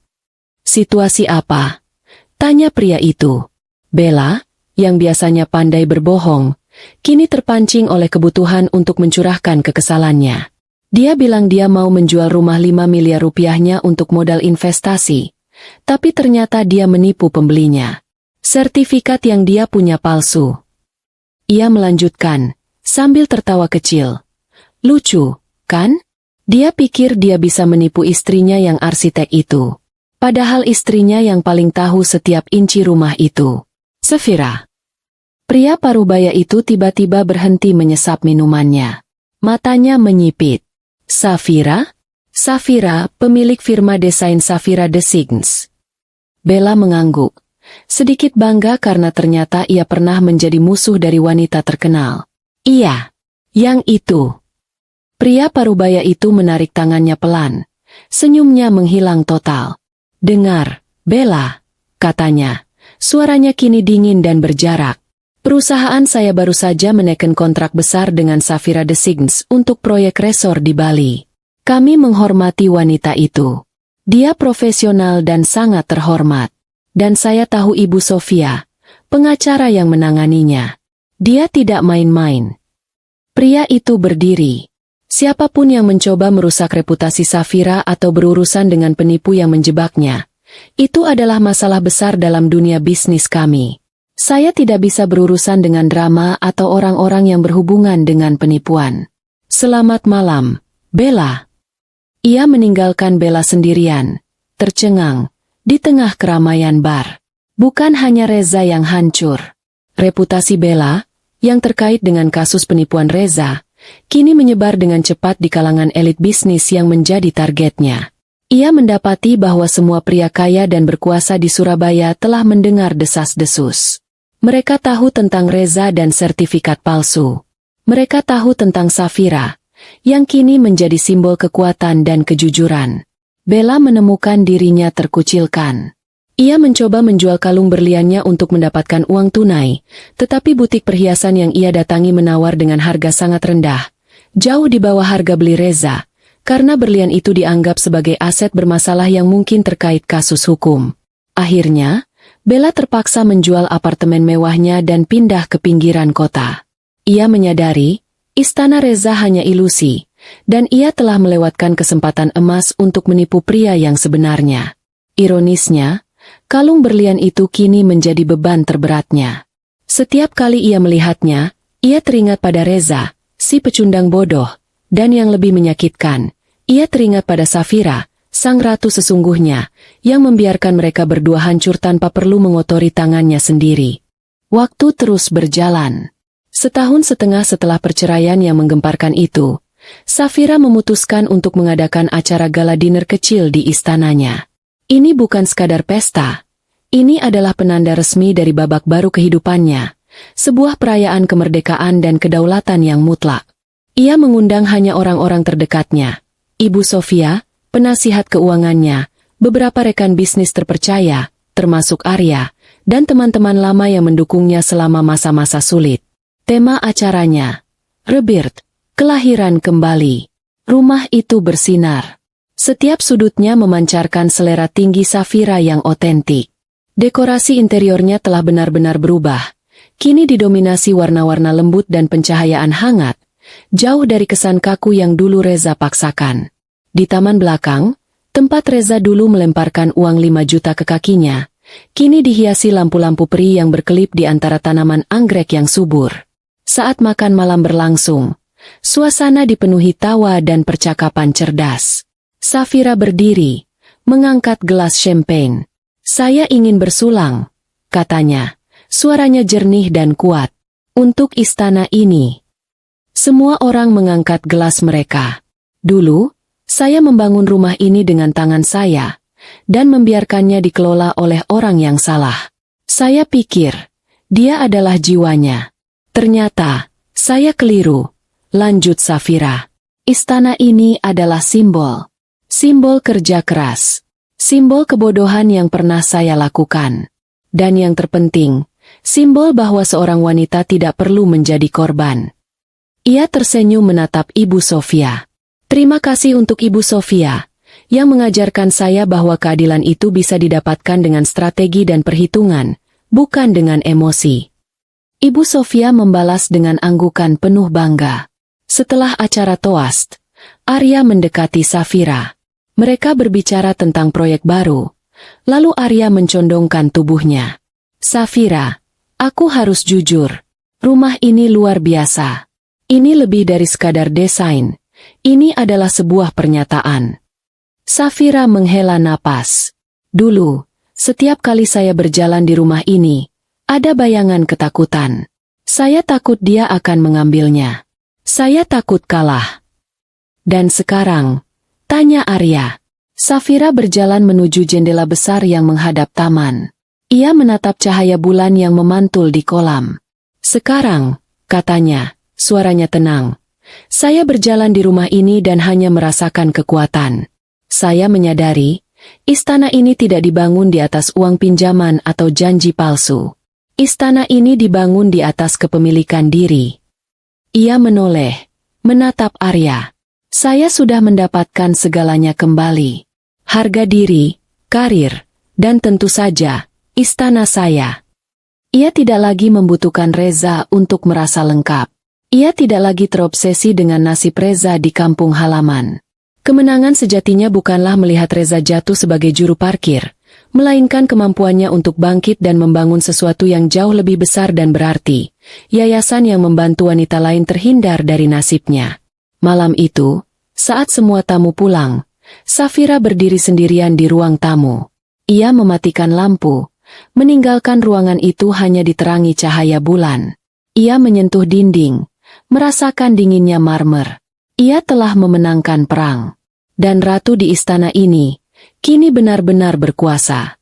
Situasi apa? Tanya pria itu. Bella, yang biasanya pandai berbohong, kini terpancing oleh kebutuhan untuk mencurahkan kekesalannya. Dia bilang dia mau menjual rumah 5 miliar rupiahnya untuk modal investasi, tapi ternyata dia menipu pembelinya. Sertifikat yang dia punya palsu. Ia melanjutkan, sambil tertawa kecil. Lucu, kan? Dia pikir dia bisa menipu istrinya yang arsitek itu. Padahal istrinya yang paling tahu setiap inci rumah itu. Safira. Pria parubaya itu tiba-tiba berhenti menyesap minumannya. Matanya menyipit. Safira? Safira, pemilik firma desain Safira Designs. Bella mengangguk. Sedikit bangga karena ternyata ia pernah menjadi musuh dari wanita terkenal. Iya, yang itu. Pria parubaya itu menarik tangannya pelan. Senyumnya menghilang total. Dengar, Bella, katanya. Suaranya kini dingin dan berjarak. Perusahaan saya baru saja menaikkan kontrak besar dengan Safira Designs untuk proyek resor di Bali. Kami menghormati wanita itu. Dia profesional dan sangat terhormat. Dan saya tahu Ibu Sofia, pengacara yang menanganinya. Dia tidak main-main. Pria itu berdiri. Siapapun yang mencoba merusak reputasi Safira atau berurusan dengan penipu yang menjebaknya, itu adalah masalah besar dalam dunia bisnis kami. Saya tidak bisa berurusan dengan drama atau orang-orang yang berhubungan dengan penipuan. Selamat malam, Bella. Ia meninggalkan Bella sendirian, tercengang, di tengah keramaian bar. Bukan hanya Reza yang hancur. Reputasi Bella, yang terkait dengan kasus penipuan Reza, kini menyebar dengan cepat di kalangan elit bisnis yang menjadi targetnya. Ia mendapati bahwa semua pria kaya dan berkuasa di Surabaya telah mendengar desas-desus. Mereka tahu tentang Reza dan sertifikat palsu. Mereka tahu tentang Safira, yang kini menjadi simbol kekuatan dan kejujuran. Bella menemukan dirinya terkucilkan. Ia mencoba menjual kalung berliannya untuk mendapatkan uang tunai, tetapi butik perhiasan yang ia datangi menawar dengan harga sangat rendah, jauh di bawah harga beli Reza, karena berlian itu dianggap sebagai aset bermasalah yang mungkin terkait kasus hukum. Akhirnya, Bella terpaksa menjual apartemen mewahnya dan pindah ke pinggiran kota. Ia menyadari, istana Reza hanya ilusi, dan ia telah melewatkan kesempatan emas untuk menipu pria yang sebenarnya. Ironisnya, kalung berlian itu kini menjadi beban terberatnya. Setiap kali ia melihatnya, ia teringat pada Reza, si pecundang bodoh, dan yang lebih menyakitkan, ia teringat pada Safira, sang ratu sesungguhnya, yang membiarkan mereka berdua hancur tanpa perlu mengotori tangannya sendiri. Waktu terus berjalan. Setahun setengah setelah perceraian yang menggemparkan itu, Safira memutuskan untuk mengadakan acara gala dinner kecil di istananya. Ini bukan sekadar pesta. Ini adalah penanda resmi dari babak baru kehidupannya, sebuah perayaan kemerdekaan dan kedaulatan yang mutlak. Ia mengundang hanya orang-orang terdekatnya, Ibu Sofia, penasihat keuangannya, beberapa rekan bisnis terpercaya, termasuk Arya, dan teman-teman lama yang mendukungnya selama masa-masa sulit. Tema acaranya, Rebirth, kelahiran kembali. Rumah itu bersinar. Setiap sudutnya memancarkan selera tinggi Safira yang otentik. Dekorasi interiornya telah benar-benar berubah. Kini didominasi warna-warna lembut dan pencahayaan hangat, jauh dari kesan kaku yang dulu Reza paksakan. Di taman belakang, tempat Reza dulu melemparkan uang 5 juta ke kakinya, kini dihiasi lampu-lampu peri yang berkelip di antara tanaman anggrek yang subur. Saat makan malam berlangsung, suasana dipenuhi tawa dan percakapan cerdas. Safira berdiri, mengangkat gelas champagne. Saya ingin bersulang, katanya, suaranya jernih dan kuat. Untuk istana ini. Semua orang mengangkat gelas mereka. Dulu, saya membangun rumah ini dengan tangan saya, dan membiarkannya dikelola oleh orang yang salah. Saya pikir, dia adalah jiwanya. Ternyata, saya keliru, lanjut Safira. Istana ini adalah simbol. Simbol kerja keras. Simbol kebodohan yang pernah saya lakukan. Dan yang terpenting, simbol bahwa seorang wanita tidak perlu menjadi korban. Ia tersenyum menatap Ibu Sofia. Terima kasih untuk Ibu Sofia, yang mengajarkan saya bahwa keadilan itu bisa didapatkan dengan strategi dan perhitungan, bukan dengan emosi. Ibu Sofia membalas dengan anggukan penuh bangga. Setelah acara toast, Arya mendekati Safira. Mereka berbicara tentang proyek baru, lalu Arya mencondongkan tubuhnya. Safira, aku harus jujur, rumah ini luar biasa. Ini lebih dari sekadar desain. Ini adalah sebuah pernyataan. Safira menghela napas. Dulu, setiap kali saya berjalan di rumah ini, ada bayangan ketakutan. Saya takut dia akan mengambilnya. Saya takut kalah. Dan sekarang, tanya Arya. Safira berjalan menuju jendela besar yang menghadap taman. Ia menatap cahaya bulan yang memantul di kolam. Sekarang, katanya, suaranya tenang. Saya berjalan di rumah ini dan hanya merasakan kekuatan. Saya menyadari, istana ini tidak dibangun di atas uang pinjaman atau janji palsu. Istana ini dibangun di atas kepemilikan diri. Ia menoleh, menatap Arya. Saya sudah mendapatkan segalanya kembali. Harga diri, karir, dan tentu saja, istana saya. Ia tidak lagi membutuhkan Reza untuk merasa lengkap. Ia tidak lagi terobsesi dengan nasib Reza di kampung halaman. Kemenangan sejatinya bukanlah melihat Reza jatuh sebagai juru parkir, melainkan kemampuannya untuk bangkit dan membangun sesuatu yang jauh lebih besar dan berarti, yayasan yang membantu wanita lain terhindar dari nasibnya. Malam itu, saat semua tamu pulang, Safira berdiri sendirian di ruang tamu. Ia mematikan lampu, meninggalkan ruangan itu hanya diterangi cahaya bulan. Ia menyentuh dinding, merasakan dinginnya marmer. Ia telah memenangkan perang. Dan ratu di istana ini, kini benar-benar berkuasa.